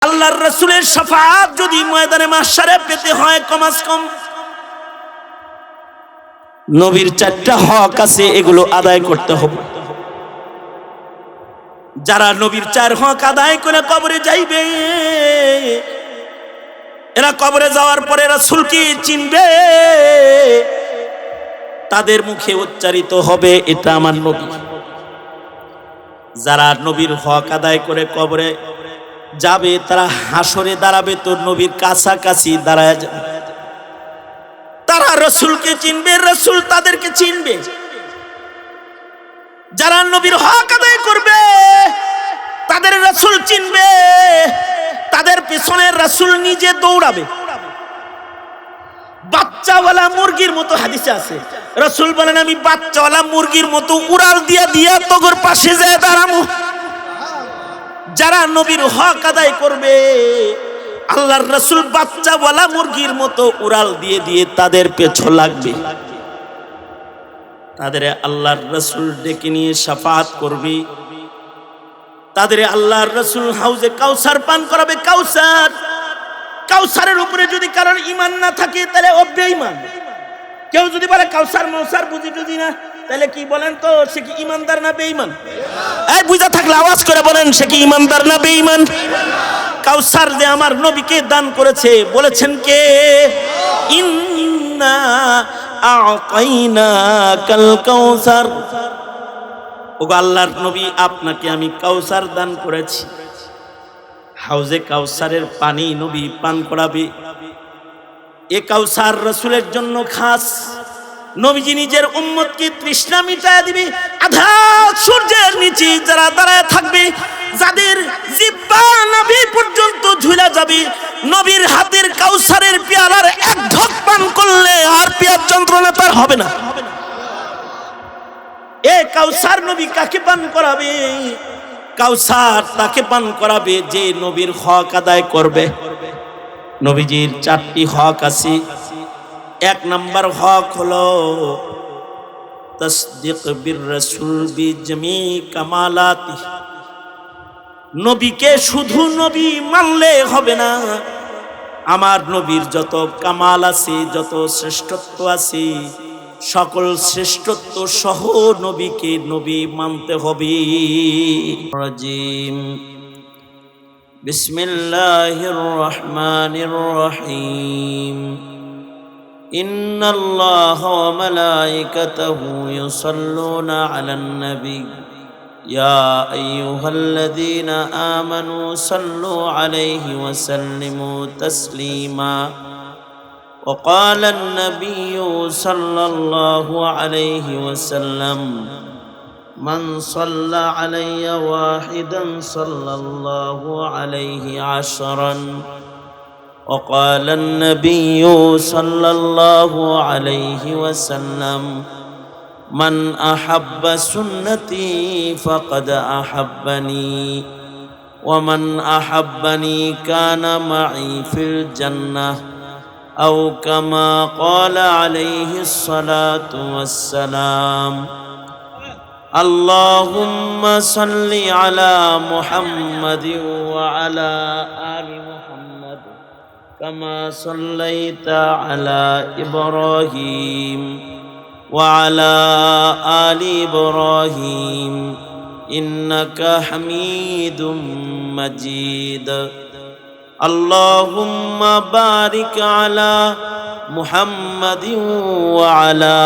আল্লাহর রাসূলের শাফাআত যদি ময়দানে মাহশারে পেতে হয় কমাস কম নবীর চারটা হক আছে, এগুলো আদায় করতে হবে। যারা নবীর চার হক আদায় করে কবরে যাইবে, এরা কবরে যাওয়ার পরে রাসূলকে চিনবে, তাদের মুখে উচ্চারিত হবে এটা আমার নবী। যারা নবীর হক আদায় করে কবরে যাবে তারা হাসরে দাঁড়াবে তো নবীর কাছাকাছি দাঁড়ায় যাবে, তারা রাসূলকে চিনবে, রাসূল তাদেরকে চিনবে। যারা নবীর হক আদায় করবে তাদের রাসূল চিনবে, তাদের পিছনে রাসূল নিজে দৌড়াবে। বাচ্চাওয়ালা মুরগির মতো হাদিসে আছে, রাসূল বলেন আমি বাচ্চাওয়ালা মুরগির মতো উড়াল দিয়া দিয়া তোগর পাশে যায় দাঁড়ামু। যারা নবীর হক আদায় করবে আল্লাহর রাসূল বাচ্চাওয়ালা মুরগির মতো উড়াল দিয়ে দিয়ে তাদের পেছন লাগবে, তাদের আল্লাহর রাসূল ডেকে নিয়ে শাফাআত করবে, তাদের আল্লাহর রাসূল হাউজে কাউসার পান করাবে। কাউসার, কাউসারের উপরে যদি কারোর ঈমান না থাকে তাহলে ও বেঈমান। কেউ যদি বলে কাউসার মৌসার বুঝি টুঝি না, তাহলে কি বলেন তো সে কি ঈমানদার না বেঈমান? এই বুঝা থাকলে আওয়াজ করে বলেন সে কি ঈমানদার না বেঈমান? কাউসার যে আমার নবীকে দান করেছে, বলেছেন কে? ইন্না আ'তাইনাকাল কাউসার। ওগো আল্লাহর নবী আপনাকে আমি কাউসার দান করেছি। হাউজে কাউসারের পানি নবী পান করাবে। এ কাউসার রাসূলের জন্য খাস। নবীজি নিজের উম্মতকে তৃষ্ণা মিটায় দিবে। আধা সূর্যের নিচে যারা দাঁড়ায় থাকবে, যাদের জিহ্বা নবী পর্যন্ত ঝুলে যাবে, নবীর হাতের কাউসারের পেয়ালার এক ঢোক পান করলে আর পেয়ার যন্ত্রণা তার হবে না। এ কাউসার নবী কাকে পান করাবে? কাউসার তাকে পান করাবে যে নবীর হক আদায় করবে। নবীজির চারটি হক আছে। এক নাম্বার হক হলো তাসদীক বির রাসূল বিজমি কামালাতি। নবীকে শুধু নবী মানলে হবে না, আমার নবীর যত কামাল আছে, যত শ্রেষ্ঠত্ব আছে, সকল শ্রেষ্ঠত্ব সহ নবীকে নবী মানতে হবে। রাজিম বিসমিল্লাহির রহমানির রহিম। ইন্নাল্লাহা ওয়া মালাইকাতাহু ইউসাল্লুনা আলান নবী ইয়া আইয়ুহাল্লাযীনা আমানু সাল্লু আলাইহি ওয়া সাল্লিমু তাসলিমা। وقال النبي صلى الله عليه وسلم من صلى علي واحدا صلى الله عليه عشرا. وقال النبي صلى الله عليه وسلم من أحب سنتي فقد أحبني ومن أحبني كان معي في الجنة أو كما قال عليه الصلاة والسلام. اللهم صل على محمد وعلى آل محمد كما صليت على إبراهيم وعلى آل إبراهيم إنك حميد مجيد. اللهم بارك على محمد وعلى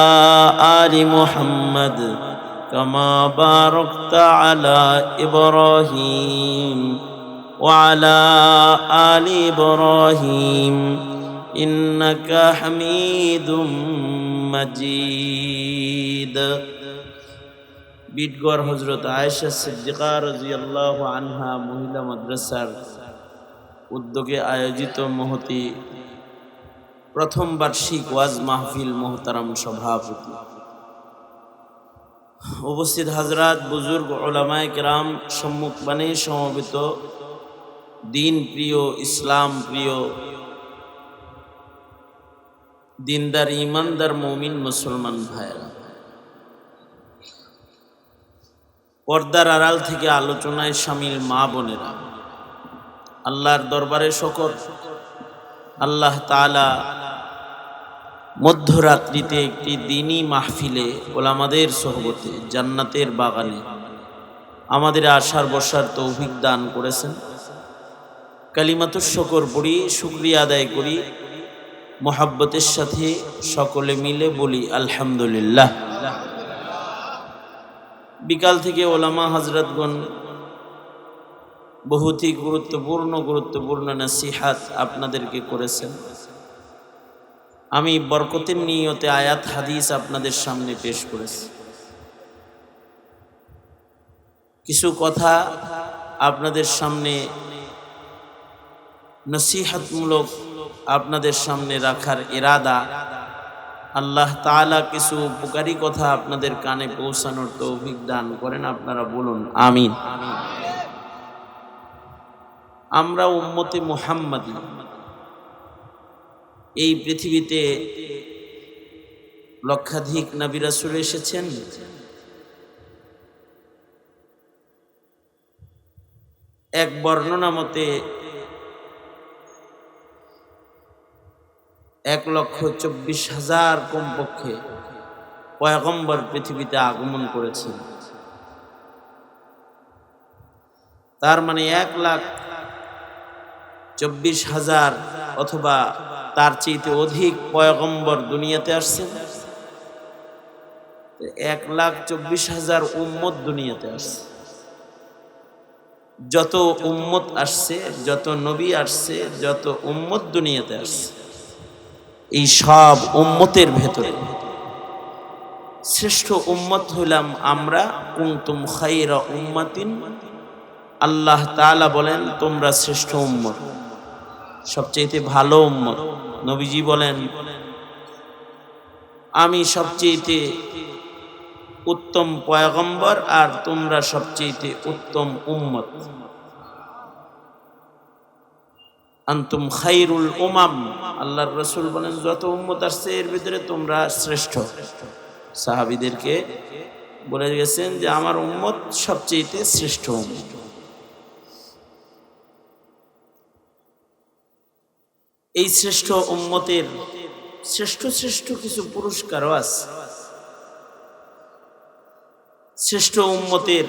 آل محمد كما باركت على إبراهيم وعلى آل إبراهيم إنك حميد مجيد. বিটগড় হযরত আয়েশা সিদ্দিকা রাদিয়াল্লাহু আনহা মহিলা মাদ্রাসার উদ্যোগে আয়োজিত মহতি প্রথম বার্ষিক ওয়াজ মাহফিল মোহতারাম সভাপতি, উপস্থিত হাজরাত, বুজুর্গ, উলামায়ে কেরাম, সম্মুখবাণী সমবেত দিন প্রিয়, ইসলাম প্রিয়, দিনদার ইমানদার মুমিন মুসলমান ভাইরা, পর্দার আড়াল থেকে আলোচনায় শামিল মা বোনেরা, আল্লাহর দরবারে শুকর, আল্লাহ তাআলা মধ্যরাত্রিতে একটি দ্বীনি মাহফিলে ওলামাদের সোহবতে জান্নাতের বাগানে আমাদের আসার বসার তৌফিক দান করেছেন। কালিমাতুশ শুকর পড়ি, শুকরিয়া আদায় করি, মোহাব্বতের সাথে সকলে মিলে বলি আলহামদুলিল্লাহ। বিকাল থেকে ওলামা হযরতগণ বহুতই গুরুত্বপূর্ণ নসিহাত আপনাদেরকে করেছেন। আমি বরকতের নিয়তে আয়াত হাদিস আপনাদের সামনে পেশ করেছি। কিছু কথা আপনাদের সামনে নসিহতমূলক আপনাদের সামনে রাখার ইরাদা। আল্লাহ তাআলা কিছু উপকারী কথা আপনাদের কানে পৌঁছানোর তৌফিক দান করেন। আপনারা বলুন আমিন। আমরা উম্মতে মুহাম্মাদী, এই পৃথিবীতে লক্ষাধিক নবী রাসূল এসেছেন। এক বর্ণনা মতে 1,24,000 কমপক্ষে পয়গম্বর পৃথিবীতে আগমন করেছেন। তার মানে 1,24,000 অথবা তার চেয়ে অধিক পয়গম্বর দুনিয়াতে আসছেন। 1,24,000 উম্মত দুনিয়াতে আসছে। যত উম্মত আসছে, যত নবী আসছে, যত উম্মত দুনিয়াতে আসছে, এই সব উম্মতের ভেতরে শ্রেষ্ঠ উম্মত হইলাম আমরা। কুনতুম খায়রা উম্মাতিন, আল্লাহ তাআলা বলেন তোমরা শ্রেষ্ঠ উম্মত, সবচেয়ে ভালো উম্মত। নবীজি বলেন আমি সবচেয়ে উত্তম পয়গম্বর আর তোমরা সবচেয়ে উত্তম উম্মত। আনতুম খায়রুল উমাম, আল্লাহর রাসূল বলেন যত উম্মত আসছে এর ভিতরে তোমরা শ্রেষ্ঠ। সাহাবীদেরকে বলে গেছেন যে আমার উম্মত সবচেয়ে শ্রেষ্ঠ উম্মত। এই শ্রেষ্ঠ উম্মতের শ্রেষ্ঠ কিছু পুরস্কারও আছে। শ্রেষ্ঠ উম্মতের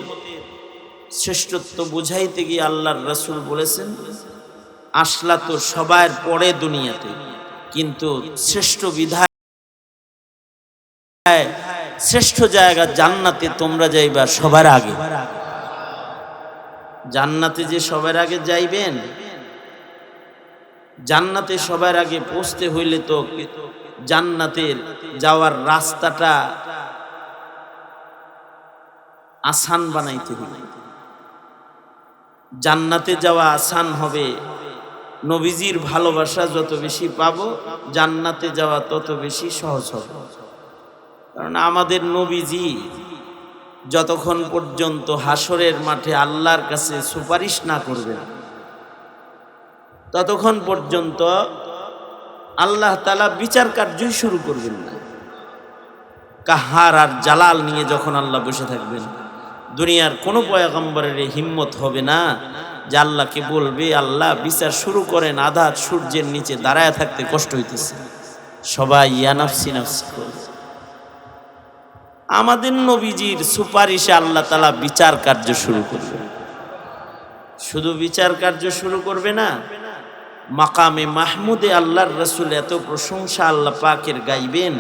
শ্রেষ্ঠত্ব বুঝাইতে গিয়ে আল্লাহর রাসূল বলেছেন আসলা তো সবার পরে দুনিয়াতে, কিন্তু শ্রেষ্ঠ বিধায় শ্রেষ্ঠ জায়গা জান্নাতে তোমরা যাইবা সবার আগে। জান্নাতে যে সবার আগে যাইবেন, জান্নাতে সবার আগে পৌঁছতে হইলে তো জান্নাতের যাওয়ার রাস্তাটা আসান বানাইতে হবে। জান্নাতে যাওয়া আসান হবে, নবীজির ভালোবাসা যত বেশি পাবো জান্নাতে যাওয়া তত বেশি সহজ হবে। কারণ আমাদের নবীজি যতক্ষণ পর্যন্ত হাসরের মাঠে আল্লাহর কাছে সুপারিশ না করবেন ততক্ষণ পর্যন্ত আল্লাহ তাআলা বিচার কার্যই শুরু করবেন না। কাহার আর জালাল নিয়ে যখন আল্লাহ বসে থাকবেন, দুনিয়ার কোনো পয়গম্বরের হিম্মত হবে না যে আল্লাহকে বলবে আল্লাহ বিচার শুরু করেন। আধা সূর্যের নিচে দাঁড়ায় থাকতে কষ্ট হইতেছে, সবাই ইয়া নাফসি নাফসি করবে। আমাদের নবীজির সুপারিশে আল্লাহ তাআলা বিচার কার্য শুরু করবে। শুধু বিচার কার্য শুরু করবে না, মাকামে মাহমুদে আল্লাহর রাসূল এত প্রশংসা আল্লাহ পাকের গাইবেন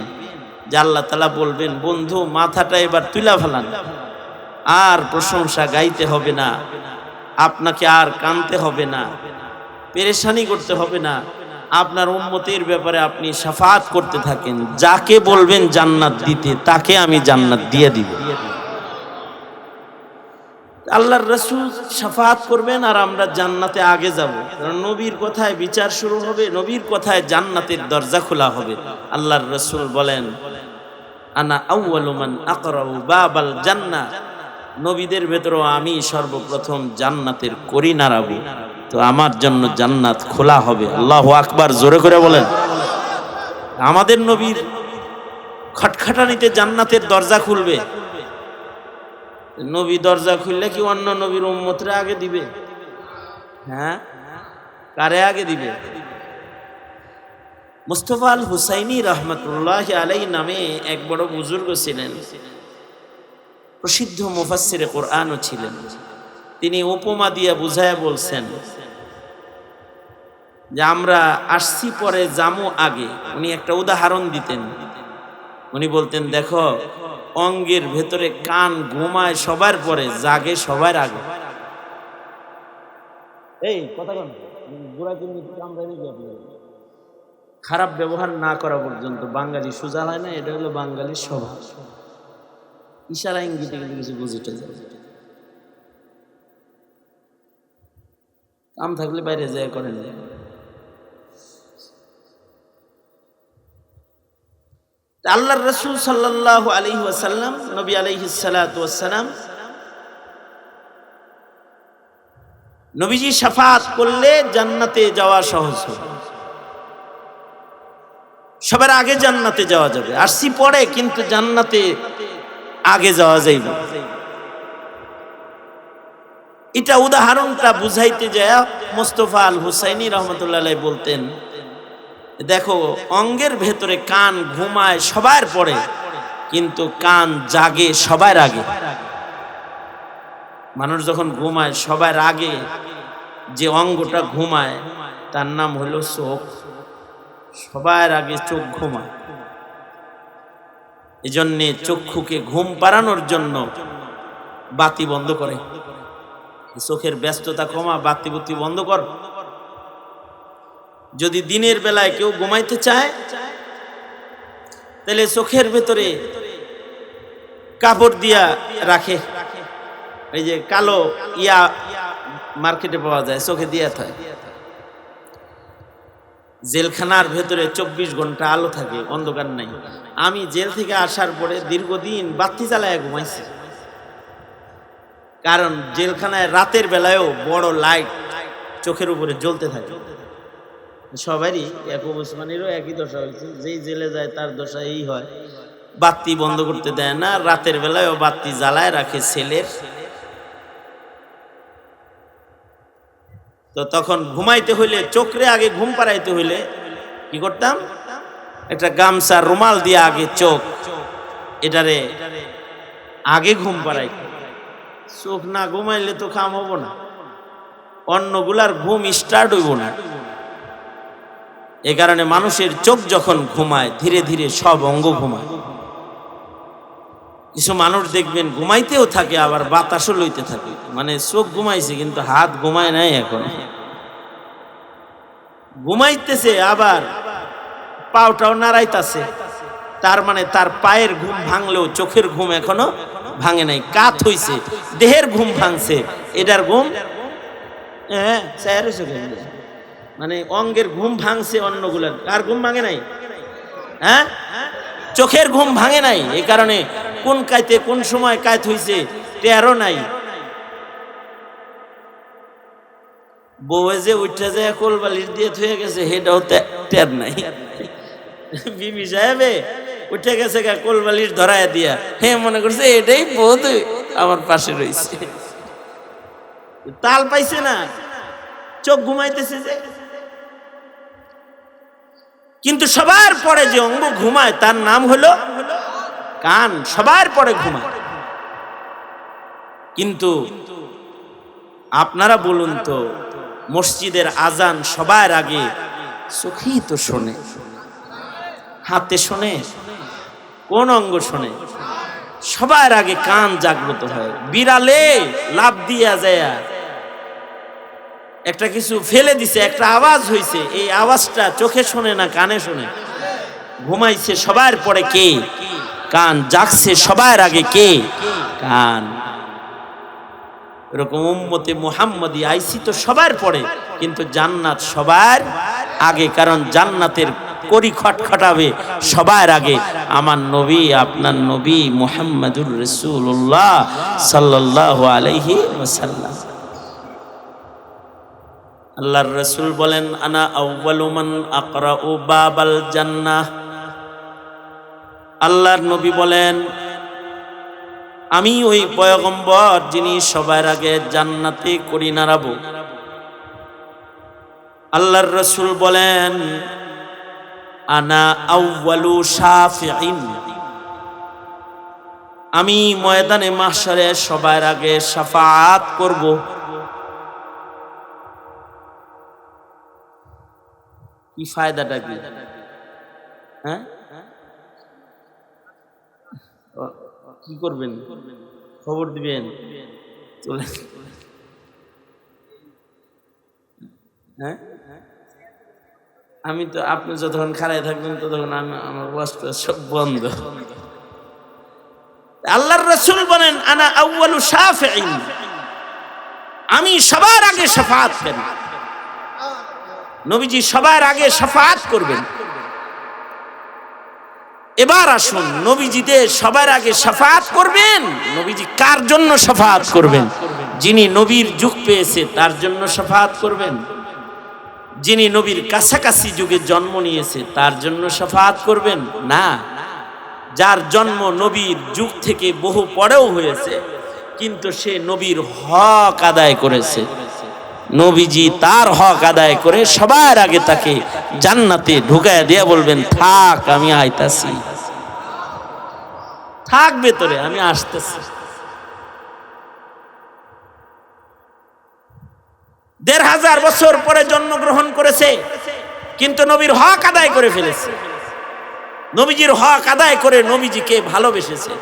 যে আল্লাহ তাআলা বলবেন বন্ধু মাথাটা এবার তুলা ফেলান, আর প্রশংসা গাইতে হবে না, আপনাকে আর কাঁদতে হবে না, পেরেশানি করতে হবে না। আপনার উম্মতের ব্যাপারে আপনি শাফাআত করতে থাকেন, যাকে বলবেন জান্নাত দিতে তাকে আমি জান্নাত দিয়ে দিব। আল্লাহর রাসূল শাফাআত করবেন আর আমরা জান্নাতে আগে যাব। কারণ নবীর কথায় বিচার শুরু হবে, নবীর কথায় জান্নাতের দরজা খোলা হবে। আল্লাহর রাসূল বলেন আনা আউয়ালু মান আকরাউ বাবাল জান্নাহ, নবীদের ভেতরেও আমি সর্বপ্রথম জান্নাতের কড়ি নাড়াবো, তো আমার জন্য জান্নাত খোলা হবে। আল্লাহু আকবার, জোরে করে বলেন। আমাদের নবীর খটখটানিতে জান্নাতের দরজা খুলবে। নবী দরজা খুললে কি অন্য নবীর উম্মতরা আগে দিবে? হ্যাঁ, কারে আগে দিবে? মুস্তাফা আল হুসাইনি রহমতুল্লাহ আলাইহি নামে এক বড় বুজুর্গ ছিলেন, প্রসিদ্ধ মুফাসসিরে কোরআনও ছিলেন। তিনি উপমা দিয়ে বুঝায়া বলছেন যে আমরা আসছি পরে জামু আগে। উনি একটা উদাহরণ দিতেন। উনি বলতেন, দেখো অঙ্গের ভেতরে কান ঘুমায় সবার পরে, জাগে সবার আগে। এই কথা বল, খারাপ ব্যবহার না করা পর্যন্ত বাঙালি সোজা হয় না। এটা হলো বাঙালির স্বভাব। ইশারা ইঙ্গিতে কিন্তু কিছু বুঝতে যাবে, কাম থাকলে বাইরে যায় করেন। আল্লাহর রাসূল সাল্লাল্লাহু আলাইহি ওয়াসাল্লাম, নবী আলাইহিস সালাতু ওয়াস সালাম, নবীজি শাফাত করলে জান্নাতে যাওয়া সহজ হবে। সবার আগে জান্নাতে যাওয়া যাবে। আসছি পরে, কিন্তু জান্নাতে আগে যাওয়া যাইবে। এটা উদাহরণটা বুঝাইতে যায় মুস্তাফা আল হুসাইনি রহমতুল্লাহ আলাইহি বলতেন, দেখো অঙ্গের ভেতরে কান ঘুমায় সবার পরে, কিন্তু কান জাগে সবার আগে। মানুষ যখন ঘুমায় সবার আগে যে অঙ্গটা ঘুমায় তার নাম হলো চোখ। সবার আগে চোখ ঘুমায়। এজন্যে চক্ষুকে ঘুম পাড়ানোর জন্য বাতি বন্ধ করে। চোখের ব্যস্ততা কমা, বাতি বুতি বন্ধ কর। যদি দিনের বেলায় কেউ ঘুমাইতে চায় তাহলে চোখের ভেতরে কাপড় দিয়া রাখে। এই যে কালো ইয়া মার্কেটে পাওয়া যায়, চোখে দিয়া থাকে। জেলখানার ভেতরে 24 ঘন্টা আলো থাকে, অন্ধকার নাই। আমি জেল থেকে আসার পরে দীর্ঘদিন বাতি জ্বালায় ঘুমাইছি, কারণ জেলখানায় রাতের বেলায়ও বড় লাইট চোখের উপরে জ্বলতে থাকে। সবারই ইয়াকুব উসমানীরও একই দশা হয়েছে। যেই জেলে যায় তার দশা এই হয়, বাতি বন্ধ করতে দেয় না, রাতের বেলায়ও বাতি জ্বালায় রাখে ছেলের। তো তখন ঘুমাইতে হইলে, চোখরে আগে ঘুম পাড়াইতে হইলে কি করতাম, একটা গামছা রুমাল দিয়ে আগে চোখ এটারে আগে ঘুম পাড়াইতাম। চোখ না ঘুমাইলে তো কাম হবো না, অন্যগুলার ঘুম স্টার্ট হইব না। এ কারণে মানুষের চোখ যখন ঘুমায় ধীরে ধীরে সব অঙ্গ ঘুমায়। কিছু মানুষ দেখবেন ঘুমাইতেও থাকে আবার বাতাসও লইতে থাকে, মানে চোখ ঘুমাইছে কিন্তু হাত ঘুমায় নাই, এখন ঘুমাইতেছে আবার পাওটাও নাড়াইতেছে। তার মানে তার পায়ের ঘুম ভাঙলেও চোখের ঘুম এখনো ভাঙে নাই, কাত হইছে, দেহের ঘুম ভাঙছে, এটার ঘুম মানে অঙ্গের ঘুম ভাঙছে, অন্যগুলার আর ঘুম ভাঙে নাই। হ্যাঁ, চোখের ঘুম ভাঙে নাই। এই কারণে কোন কাইতে কোন সময় কায়ত হইছে টেরও নাই। বউয়ে যে উঠে যায় কোলবালিশ দিয়ে থুয়ে গেছে, সেটাও টের নাই। বিবি সাহেবে উঠে গেছে কোলবালিশ ধরায় দিয়া, হে মনে করছে এটাই বোধ আমার পাশে রয়েছে, তাল পাইছে না, চোখ ঘুমাইতেছে যে। কিন্তু সবার পরে যে অঙ্গ ঘুমায় তার নাম হলো কান। সবার পরে ঘুমায়। কিন্তু আপনারা বলুন তো, মসজিদের আজান সবার আগে চোখেই তো শোনে, হাতে শোনে, কোন অঙ্গ শোনে? সবার আগে কান জাগ্রত হয়। বিড়ালে লাফ দিয়া যায়, একটা কিছু ফেলে দিছে, একটা আওয়াজ হইছে, এই আওয়াজটা চোখে শোনে না কানে শোনে? ঘুমাইছে সবার পরে কে? কান। জাগছে সবার আগে কে? কান। এরকম উম্মতে মুহাম্মদী আইসি তো সবার পরে, কিন্তু জান্নাত সবার আগে, কারণ জান্নাতের কড়ি খটখটাবে সবার আগে আমার নবী, আপনার নবী মুহাম্মদুর রাসূলুল্লাহ সাল্লাল্লাহু আলাইহি ওয়াসাল্লাম। আল্লাহর রাসূল বলেন, আনা আউয়ালু মান আকরাউ বাবাল জান্নাহ। আল্লাহর নবী বলেন, আমি ওই পয়গম্বর যিনি সবার আগে জান্নাতে কড়ি নাড়াবো। আল্লাহর রাসূল বলেন, আনা আউয়ালু শাফিঈন, আমি ময়দানে মাহশারে সবার আগে শাফাআত করব। কি ফায়দাটা কি? হ্যাঁ, কি করবেন? খবর দিবেন? চলে, হ্যাঁ, আমি তো, আপনি যতক্ষণ খাড়ায় থাকবেন ততক্ষণ আমার ওয়াজ সব বন্ধ। আল্লাহর রাসূল বলেন, আনা আউয়ালু শাফিঈন, আমি সবার আগে শাফাআত করি। নবীজি সবার আগে শাফাআত করবেন। এবার আসুন, নবীজি যে সবার আগে শাফাআত করবেন, নবীজি কার জন্য শাফাআত করবেন? যিনি নবীর যুগ পেয়েছে তার জন্য শাফাআত করবেন? যিনি নবীর কাছাকাছি যুগে জন্ম নিয়েছে তার জন্য শাফাআত করবেন? না, যার জন্ম নবীর যুগ থেকে বহু পরেও হয়েছে, কিন্তু সে নবীর হক আদায় করেছে। নবীজি তার হক আদায় করে সবার আগে তাকে জান্নাতে ঢুকায় দিয়ে বলবেন, থাক আমি আইতাছি, থাক ভেতরে আমি আসতেছি। ১৫০০ বছর পরে জন্মগ্রহণ করেছে, কিন্তু নবীর হক আদায় করে ফেলেছে। নবীজির হক আদায় করে নবীজিকে ভালোবেসেছে।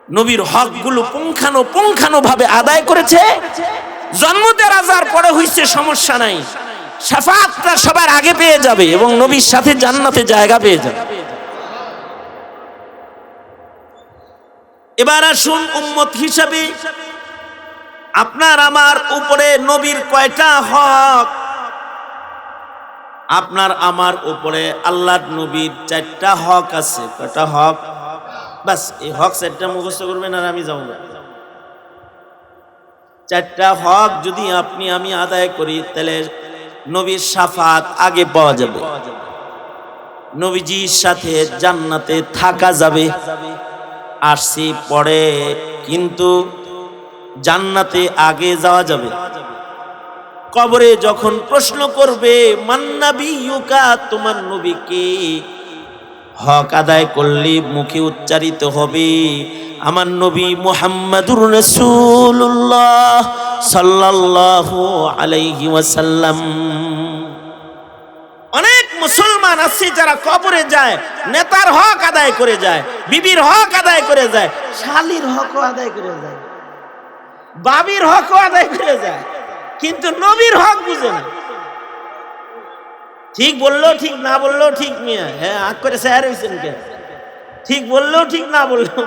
নবীর হকগুলো পুঙ্খানুপুঙ্খানুভাবে আদায় করেছে। জন্ম ১৫০০ পরে হইছে, সমস্যা নাই, শাফাআতটা সবার আগে পেয়ে যাবে এবং নবীর সাথে জান্নাতে জায়গা পেয়ে যাবে। এবার আসুন, উম্মত হিসাবে আপনার আমার উপরে নবীর কয়টা হক? আপনার আমার উপরে আল্লাহর নবীর ৪টা হক আছে। কয়টা হক? বাস এই হক ৪টা মুখস্থ করবেন আর আমি যাবো। ৪টা হক যদি আপনি আমি আদায় করি, তাহলে নবীর শাফাআত আগে পাওয়া যাবে, নবীজির সাথে জান্নাতে থাকা যাবে। আসছি পরে, কিন্তু জান্নাতে আগে যাওয়া যাবে। কবরে যখন প্রশ্ন করবে, মান নাবিয়ুকা, তোমার নবী কে? হক আদায় করলে মুখে উচ্চারিত হবে, আমার নবী মুহাম্মাদুর রাসূলুল্লাহ সাল্লাল্লাহু আলাইহি ওয়াসাল্লাম। অনেক মুসলমান আছে যারা কবরে যায়, নেতার হক আদায় করে যায়, বিবির হক আদায় করে যায়, শালীর হকও আদায় করে যায়, বাবির হকও আদায় করে যায়, কিন্তু নবীর হক বুঝে না। ঠিক বললো ঠিক, না বললেও ঠিক। মিয়া হ্যাঁ আগ করে স্যার হয়েছেন কে? ঠিক বললেও ঠিক, না বললেও।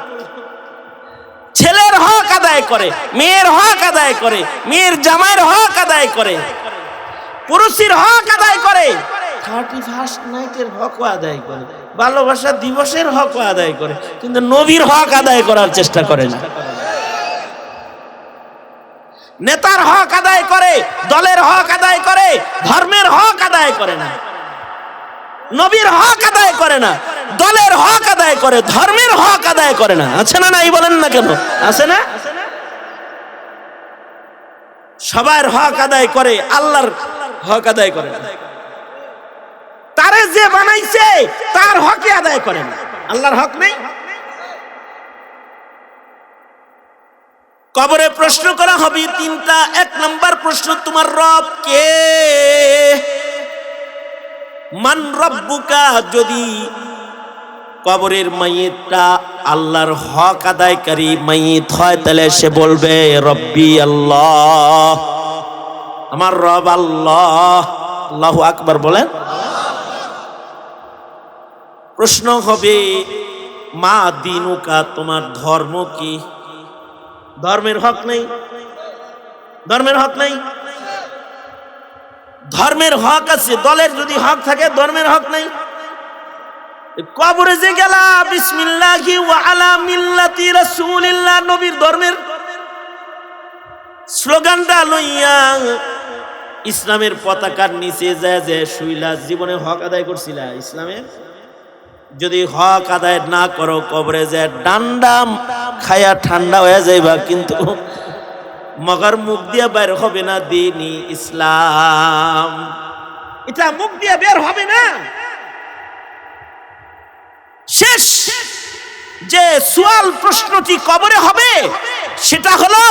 ছেলের হক আদায় করে, মেয়ের হক আদায় করে, মেয়ের জামাইয়ের হক আদায় করে, পুরুষের হক আদায় করে, 31st নাইটের হকও আদায় করে, ভালোবাসা দিবসের হকও আদায় করে, কিন্তু নবীর হক আদায় করার চেষ্টা করে না। নেতার হক আদায় করে, দলের হক আদায় করে, ধর্মের হক আদায় করে না। নবীর হক আদায় করে না, দলের হক আদায় করে, ধর্মের হক আদায় করে না। আছে না? নাই বলেন না কেন? আছে না? সবার হক আদায় করে, আল্লাহর হক আদায় করে না। তারে যে বানাইছে তার হকই আদায় করে না। আল্লাহর হক নেই। কবরে প্রশ্ন করা হবে 3টা। 1 নাম্বার প্রশ্ন, তোমার রব কে? মান রব্বুকা। যদি কবরের মাইয়িতটা আল্লাহর হক আদায়কারী মাইয়িত হয়, তাহলে সে বলবে রব্বি আল্লাহ, আমার রব আল্লাহ। আল্লাহু আকবার বলেন। প্রশ্ন হবে মা দিনুকা, তোমার ধর্ম কি? ধর্মের হক নেই, ধর্মের হক নেই। ধর্মের হক আছে, দলের যদি হক থাকে ধর্মের হক নেই। কবরে যে গেলা বিসমিল্লাহি ওয়া আলা মিল্লাতি রাসূলিল্লাহ, নবীর ধর্মের স্লোগানটা লইয়া ইসলামের পতাকার নিচে যায় যে শুইলা, জীবনে হক আদায় করছিলা ইসলামের? যদি হক আদায় না করো, কবরে যায় ডান্ডা খায়া ঠান্ডা হয়ে যাইবা, কিন্তু মগর মুখ দিয়ে বের হবে না দ্বীনি ইসলাম, এটা মুখ দিয়ে বের হবে না। শেষ যে সুয়াল প্রশ্নটি কবরে হবে সেটা হলো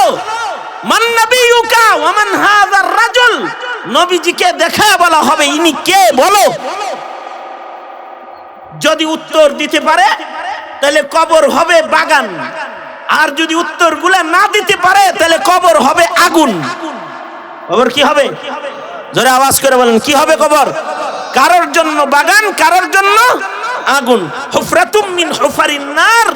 মান নবিয়ুকা ওয়া মান হাযার রাজুল, নবীজিকে দেখা বলা হবে ইনি কে বলো। যদি উত্তর দিতে পারে তাহলে কবর হবে বাগান, আর যদি উত্তরগুলো না দিতে পারে তাহলে কবর হবে আগুন। কবর কি হবে? জোরে আওয়াজ করে বলেন, কি হবে কবর? কারোর জন্য বাগান, কারোর জন্য আগুন। হুফরাতুম মিন হুফারিন নার,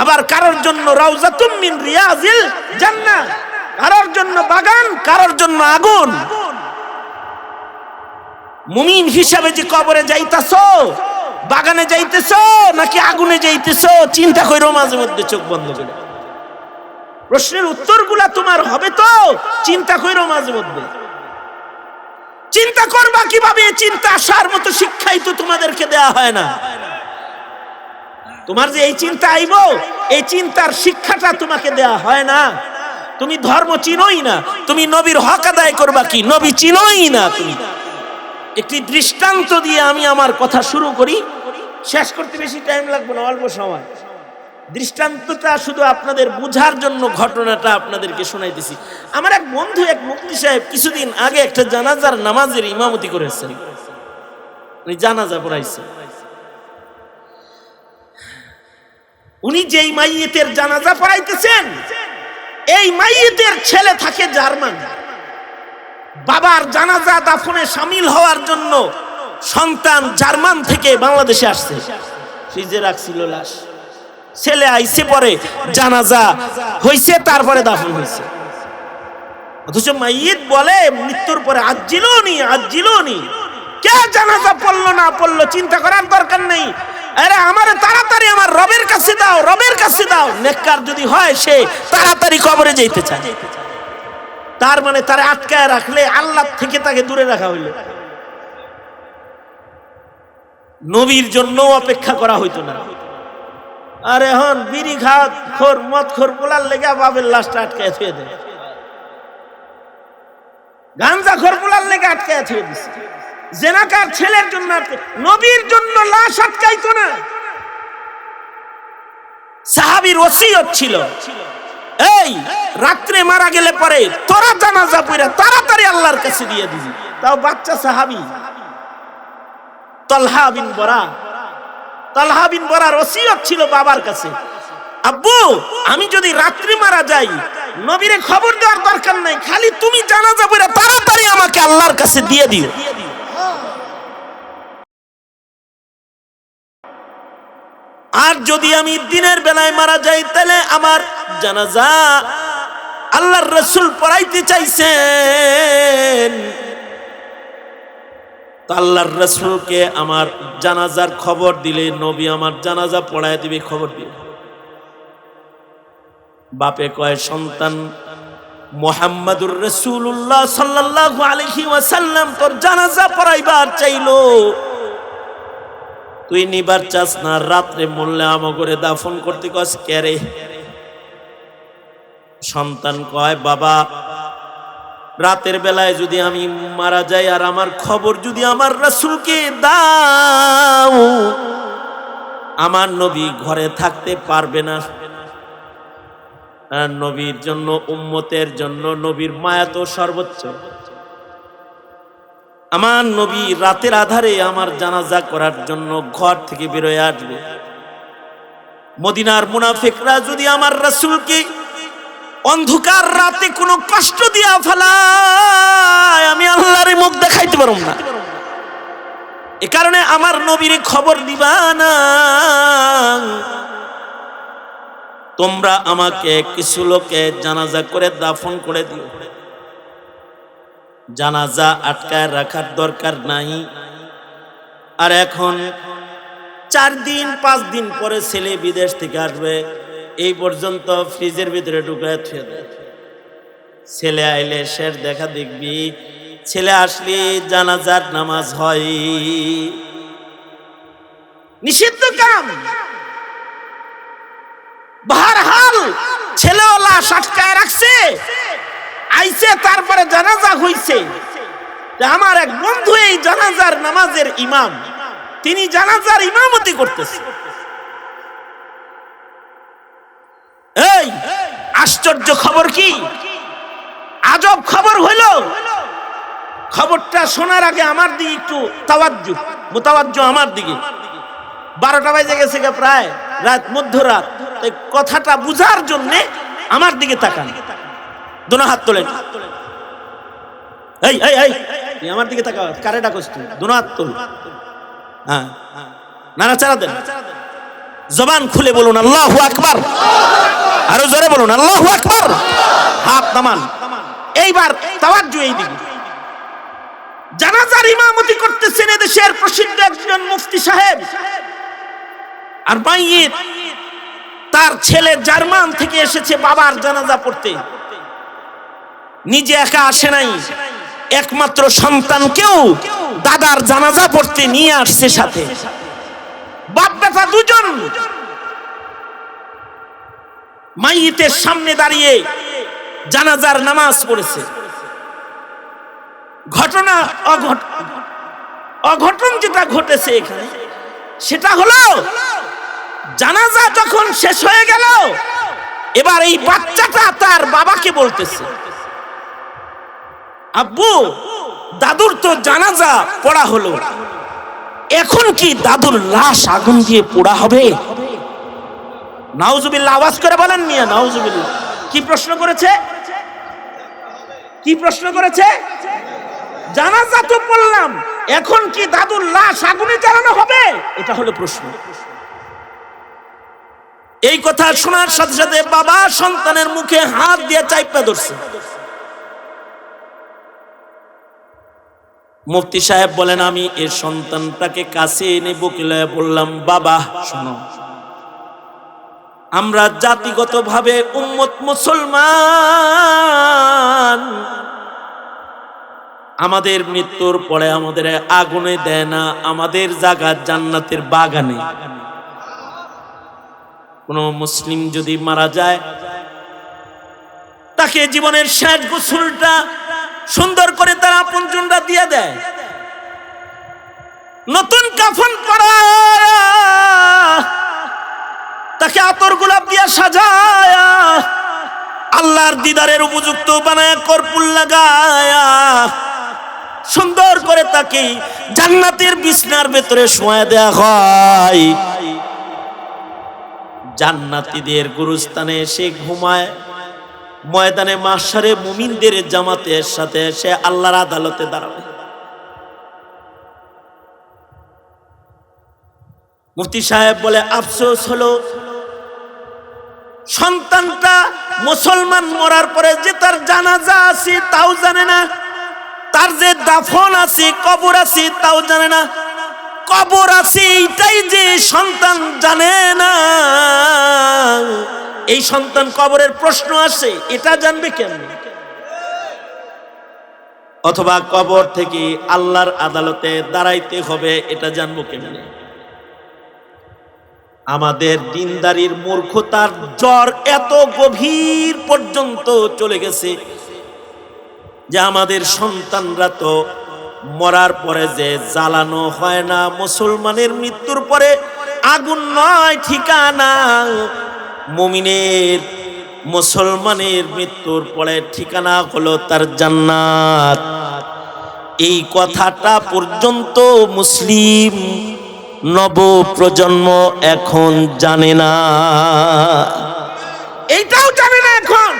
আবার কারোর জন্য রাউজাতুম মিন রিয়াজিল জান্নাহ, কারোর জন্য বাগান, কারোর জন্য আগুন। মুমিন হিসাবে যে কবরে যাইতাছো, বাগানে যাইতেছো নাকি আগুনে যাইতেছো, চিন্তা কইরো মাঝে মধ্যে চোখ বন্ধ করে। প্রশ্নের উত্তরগুলা তোমার হবে তো, চিন্তা কইরো মাঝে মধ্যে। চিন্তা করবা কিভাবে? চিন্তা আসার মতো শিক্ষাই তো তোমাদেরকে দেয়া হয় না। তোমার যে এই চিন্তা আইবো, এই চিন্তার শিক্ষাটা তোমাকে দেয়া হয় না। তুমি ধর্ম চিনোই না, তুমি নবীর হক আদায় করবা কি? নবী চিনোই না তুমি। একটি দৃষ্টান্ত দিয়ে আমি আমার কথা শুরু করি, শেষ করতে বেশি টাইম লাগবে না, অল্প সময়। দৃষ্টান্তটা শুধু আপনাদের বুঝার জন্য ঘটনাটা আপনাদেরকে শোনাইতেছি। আমার এক বন্ধু, এক মুফতি সাহেব কিছুদিন আগে একটা জানাজার নামাজের ইমামতি করেছেন, উনি জানাজা পড়াইছেন। উনি যেই মাইয়েতের জানাজা পড়াইতেছেন, এই মাইয়েতের ছেলে থাকে জার্মান। বাবার জানাজা দাফনে শামিল হওয়ার জন্য সন্তান জার্মান থেকে বাংলাদেশে আসছে, ফ্রিজে রাখছিল লাশ। ছেলে আইসে পরে জানাজা হইছে, তারপরে দাফন হইছে। অথচ মাইয়িত বলে মৃত্যুর পরে আজ্জিলুনি আজ্জিলুনি। কে জানাজা পড়লো না পড়লো চিন্তা করার দরকার নেই। আরে আমারে তাড়াতাড়ি আমার রবের কাছে দাও, রবের কাছে দাও। নেককার যদি হয় সে তাড়াতাড়ি কবরে যাইতে চায়, তার মানে তারে আটকায় রাখলে আল্লাহ থেকে তাকে দূরে রাখা হইল। নবীর জন্য অপেক্ষা করা হইতো না। আর এখন বিড়ি খাত খোর মদ খোর পোলার লেগে বাবের লাশটা আটকায় থুয়ে দেয়, গাঞ্জা খোর পোলার লেগে আটকায় থুয়ে দিচ্ছে, জেনাকার ছেলের জন্য। নবীর জন্য লাশ আটকাইতো না। সাহাবীর ওসিয়ত ছিল, এই রাত্রে মারা গেলে পরে তোরা জানাজা পড়া তাড়াতাড়ি আল্লাহর কাছে দিয়ে দিবি। তাও বাচ্চা সাহাবী তালহা বিন বরা, তালহা বিন বরার ওসিয়ত ছিল বাবার কাছে, আব্বু আমি যদি রাত্রি মারা যাই নবীরে খবর দেওয়ার দরকার নাই, খালি তুমি জানাজা পড়া তাড়াতাড়ি আমাকে আল্লাহর কাছে দিয়ে দিও। আর যদি আমি দিনের বেলায় মারা যাই তাহলে আমার জানাজা আল্লাহর রাসূল পড়াইতে চাইছেন, তো আল্লাহর রাসূলকে আমার জানাজার খবর দিলে নবী আমার জানাজা পড়ায় দিবে। খবর দিবে। বাপে কয়, সন্তান মুহাম্মাদুর রাসূলুল্লাহ সাল্লাল্লাহু আলাইহি ওয়াসাল্লাম তোর জানাজা পড়াইবার চাইলো, তুই নিবার চাস না, রাত্রে মরলে আমাগরে দাফন করতে কস কেরে? সন্তান কয়, বাবা রাতের বেলায় যদি আমি মারা যাই আর আমার খবর যদি আমার রাসূলকে দাও, আমার নবী ঘরে থাকতে পারবে না। আর নবীর জন্য, উম্মতের জন্য নবীর মায়া তো সর্বোচ্চ। আমার নবী রাতের আধারে আমার জানাজা করার জন্য ঘর থেকে বেরোয় আসবে। মদিনার মুনাফিকরা যদি আমার রাসূলকে অন্ধকার রাতে কোনো কষ্ট দিয়া ফেলায়, আমি আল্লাহর মুখ দেখাইতে পারব না। এ কারণে আমার নবীর খবর দিবা না, তোমরা আমাকে কিছু লোকে জানাজা করে দাফন করে দিও। জানাজা আটকায় রাখার দরকার নাই। আর এখন 4 দিন 5 দিন পরে ছেলে বিদেশ থেকে আসবে, এই পর্যন্ত ফ্রিজের ভিতরে ঢুকায় থুয়ে দেয়। ছেলে আইলে শেষ দেখা দেখবি, ছেলে আসলে জানাজার নামাজ হয়। নিষিদ্ধ কাম। বারহাল ছেলেও লাশ আটকায় রাখছে, আইছে তারপরে জানাজা হইছে। আমার এক বন্ধু এই জানাজার নামাজের ইমাম, তিনি জানাজার ইমামতি করতেছে। এই আশ্চর্য খবর কি, আজব খবর হইল। খবরটা শোনার আগে আমার দিকে একটু মুতাওয়াজ্জু আমার দিকে। 12টা বাজে গেছে প্রায়, রাত মধ্যরাত। কথাটা বুঝার জন্য আমার দিকে তাকান, দোনো হাত তোলেন। এই এই এই তুই আমার দিকে তাকা, কারে ডাকছ তুই? দোনো হাত তোল, হ্যাঁ, নাড়াচাড়া দেন। জবান খুলে বলুন আল্লাহু আকবার, আরো জোরে বলুন আল্লাহু আকবার। হাত নামান। এইবার তাওয়াজ্জু এই দিকে। জানাজার ইমামতি করতেছেন এদেশের প্রসিদ্ধ একজন মুফতি সাহেব, আর মাইয়িত তার ছেলে জার্মান থেকে এসেছে বাবার জানাজা পড়তে। নিজে একা আসে নাই, একমাত্র সন্তানকেও দাদার জানাজা পড়তে নিয়ে আসছে সাথে। বাপ বেটা দুজন মাইয়িতের সামনে দাঁড়িয়ে জানাজার নামাজ পড়েছে। অঘটন যেটা ঘটেছে এখানে, সেটা হলো জানাজা যখন শেষ হয়ে গেল, এবার এই বাচ্চাটা তার বাবাকে বলতেছে, আব্বু, দাদুর তো জানাজা পড়া হলো, এখন কি দাদুর লাশ আগুন দিয়ে পোড়া হবে? নাউজুবিল্লাহ, আওয়াজ করে বলেন মিয়া নাউজুবিল্লাহ। কি প্রশ্ন করেছে? কি প্রশ্ন করেছে? জানাজা তো পড়লাম, এখন কি দাদুর লাশ আগুনে জ্বালানো হবে? এটা হলো প্রশ্ন। এই কথা শোনার সাথে সাথে বাবা সন্তানের মুখে হাত দিয়ে চাইপা ধরছে। মুফতি সাহেব বলেন, আমি এই সন্তানটাকে কাছে এনে বুকে লয়ে বললাম, বাবা শোনো, আমরা জাতিগতভাবে উম্মত মুসলমান, আমাদের মৃত্যুর পরে আমাদের আগুনে দেয় না, আমাদের জায়গা জান্নাতের বাগানে। কোন মুসলিম যদি মারা যায়, তাকে জীবনের শেষ গোসলটা সুন্দর করে তার আপনজনরা দিয়ে দেয়, নতুন কাফন পরায় তাকে আতর গোলাপ দিয়া সাজায়, আল্লাহর দিদারের উপযুক্ত বানায় কর্পূর লাগায়া সুন্দর করে তাকে জান্নাতের বিছনার ভেতরে শোয়া দেয়া হয়। জান্নাতীদের গুরুস্থানে এসে ঘুমায়, ময়দানে মাহশারে মুমিনদের জামাতের সাথে এসে আল্লাহর আদালতে দাঁড়াবে। মুফতি সাহেব বলে, আফসোস হলো সন্তানটা মুসলমান মরার পরে যে তার জানাজা আছে তাও জানে না, তার যে দাফন আছে কবর আছে তাও জানে না। কবর আছে এইটাই যে সন্তান জানে না, এই সন্তান কবরের প্রশ্ন আসে এটা জানবে কেমনে? অথবা কবর থেকে আল্লাহর আদালতে দাঁড়াইতে হবে এটা জানবো কেমনে? আমাদের দিনদারির মূর্খতার জ্বর এত গভীর পর্যন্ত চলে গেছে যে আমাদের সন্তানরা তো মরার পরে যে জ্বালানো হয় না, মুসলমানের মৃত্যুর পরে আগুন নয় ঠিকানা, মুমিনের মুসলমানের মৃত্যুর পরে ঠিকানা হলো তার জান্নাত। এই কথাটা পর্যন্ত মুসলিম নব প্রজন্ম এখন জানে না, এইটাও জানে না। এখন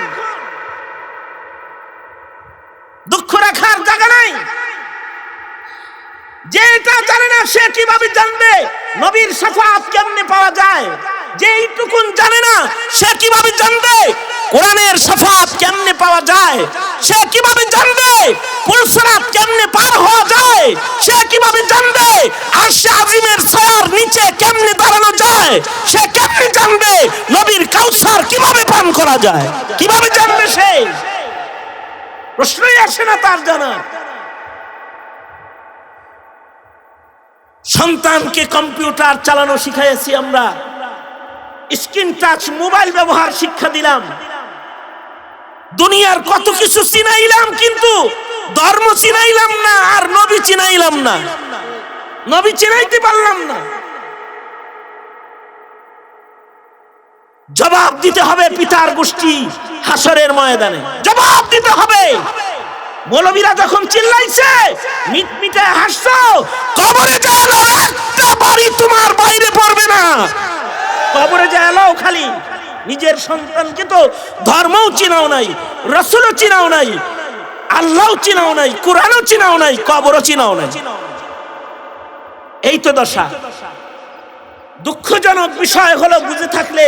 দুঃখ রাখার জায়গা নাই। যে এটা জানে না সে কিভাবে জানবে নবীর শাফাআত কেমনে পাওয়া যায়? যে এইটুকুন জানে না সে কিভাবে জানবে কোরআনের শাফাআত কেমনে পাওয়া যায়? সে কিভাবে জানবে পুলসিরাত কেমনে পার হওয়া যায়? সে কিভাবে জানবে আরশে আজিমের ছায়ার নিচে কেমনে দাঁড়ানো যায়? সে কেমনে জানবে নবীর কাউসার কিভাবে পান করা যায়? কিভাবে জানবে সে? প্রশ্নই আসে না তার জানা। সন্তানকে কম্পিউটার চালানো শিখাইছি আমরা, স্ক্রিন টাচ মোবাইল ব্যবহার শিক্ষা দিলাম। দুনিয়ার কত কিছু চিনাইলাম, কিন্তু ধর্ম চিনাইলাম না, আর নবী চিনাইলাম না, নবী চিনাইতে পারলাম না। জবাব দিতে হবে পিতার গোষ্ঠী হাসরের ময়দানে, জবাব দিতে হবে। মৌলবীরা যখন চিল্লাইছে, মিটমিটে হাসছো, কবরে গেল একটা বাড়ি তোমার বাইরে পড়বে না। কবরে গেল খালি নিজের সন্তানকে তো ধর্মও চিনাও নাই, রাসূলও চিনাও নাই, আল্লাহও চিনাও নাই, কোরআনও চিনাও নাই, কবরও চিনাও নাই। এই তো দশা। দুঃখজনক বিষয় হলো, বুঝে থাকলে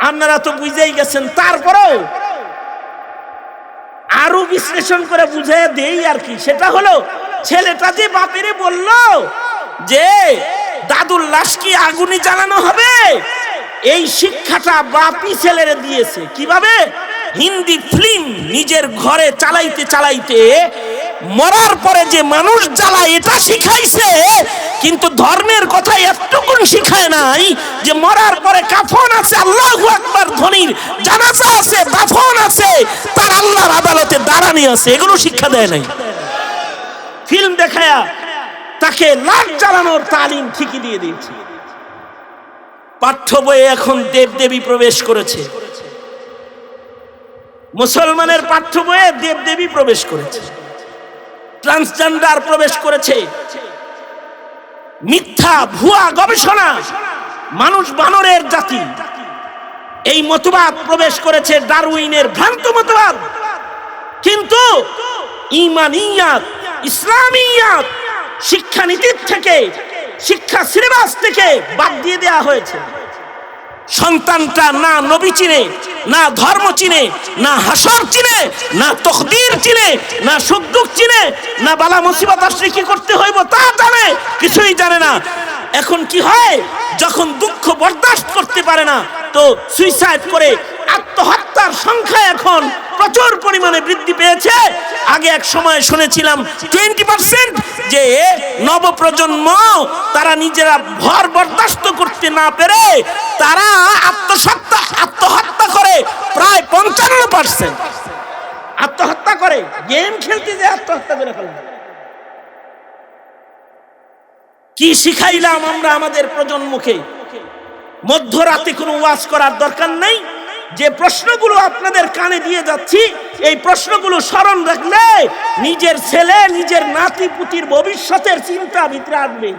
আপনারা তো বুঝেই গেছেন, তারপরেও আরো বিশ্লেষণ করে বুঝে দেই আর কি। সেটা হলো, ছেলেটা যে বাপেরে বলল যে দাদুর লাশ কি আগুনে জ্বালানো হবে, এই শিক্ষাটা বাপি ছেলেরে দিয়েছে। কিভাবে? হিন্দি ফিল্ম নিজের ঘরে চালাইতে চালাইতে মরার পরে যে মানুষ জ্বালায় এটা শিখাইছে, কিন্তু ধর্মের কথা এতটুকুন শিখায় নাই যে মরার পরে কাফন আছে, আল্লাহু আকবার ধ্বনির জানাজা আছে, দাফন আছে, তার আল্লাহর আদালতে দাঁড়ানি আছে, এগুলো শিক্ষা দেয় নাই। ফিল্ম দেখায়া তাকে লাশ জ্বালানোর তালিম ঠিকই দিয়ে দিয়েছে। পাঠ্য বইয়ে এখন দেবদেবী প্রবেশ করেছে, মুসলমানের পাঠ্য বইয়ে দেবদেবী প্রবেশ করেছে, ট্রান্সজেন্ডার প্রবেশ করেছে, মিথ্যা ভুয়া গবেষণা, মানুষ বানরের জাতি, এই মতবাদ প্রবেশ করেছে, ডারউইনের ভ্রান্ত মতবাদ। কিন্তু ঈমানিয়াত, ইসলামিয়াত শিক্ষানীতির থেকে, শিক্ষা সিলেবাস থেকে বাদ দিয়ে দেওয়া হয়েছে। সন্তানটা না নবী চিনে, না ধর্ম চিনে, না হাসর চিনে, না তকদির চিনে, না সুখ দুঃখ চিনে, না বালা মুসিবত আসলে কি করতে হইব তা জানে, কিছুই জানে না। এখন কি হয়, যখন দুঃখ বরদাস্ত করতে পারে না তো সুইসাইড করে, আত্মহত্যার সংখ্যা এখন প্রচুর পরিমাণে বৃদ্ধি পেয়েছে। আগে এক সময় শুনেছিলাম 20% যে নবপ্রজন্ম তারা নিজেরা ভর বরদাস্ত করতে না পেরে তারা আত্মহত্যা করে, প্রায় 55% আত্মহত্যা করে, গেম খেলতে যে আত্মহত্যা করে ফেলে। কি শিখাইলাম আমরা আমাদের প্রজন্মকে? মধ্যরাতে কোনো ওয়াজ করার দরকার নাই। যে প্রশ্নগুলো আপনাদের কানে দিয়ে যাচ্ছি, এই প্রশ্নগুলো স্মরণ রাখলে নিজের ছেলে, নিজের নাতি পুতির ভবিষ্যতের চিন্তা ভিতরে আসবে।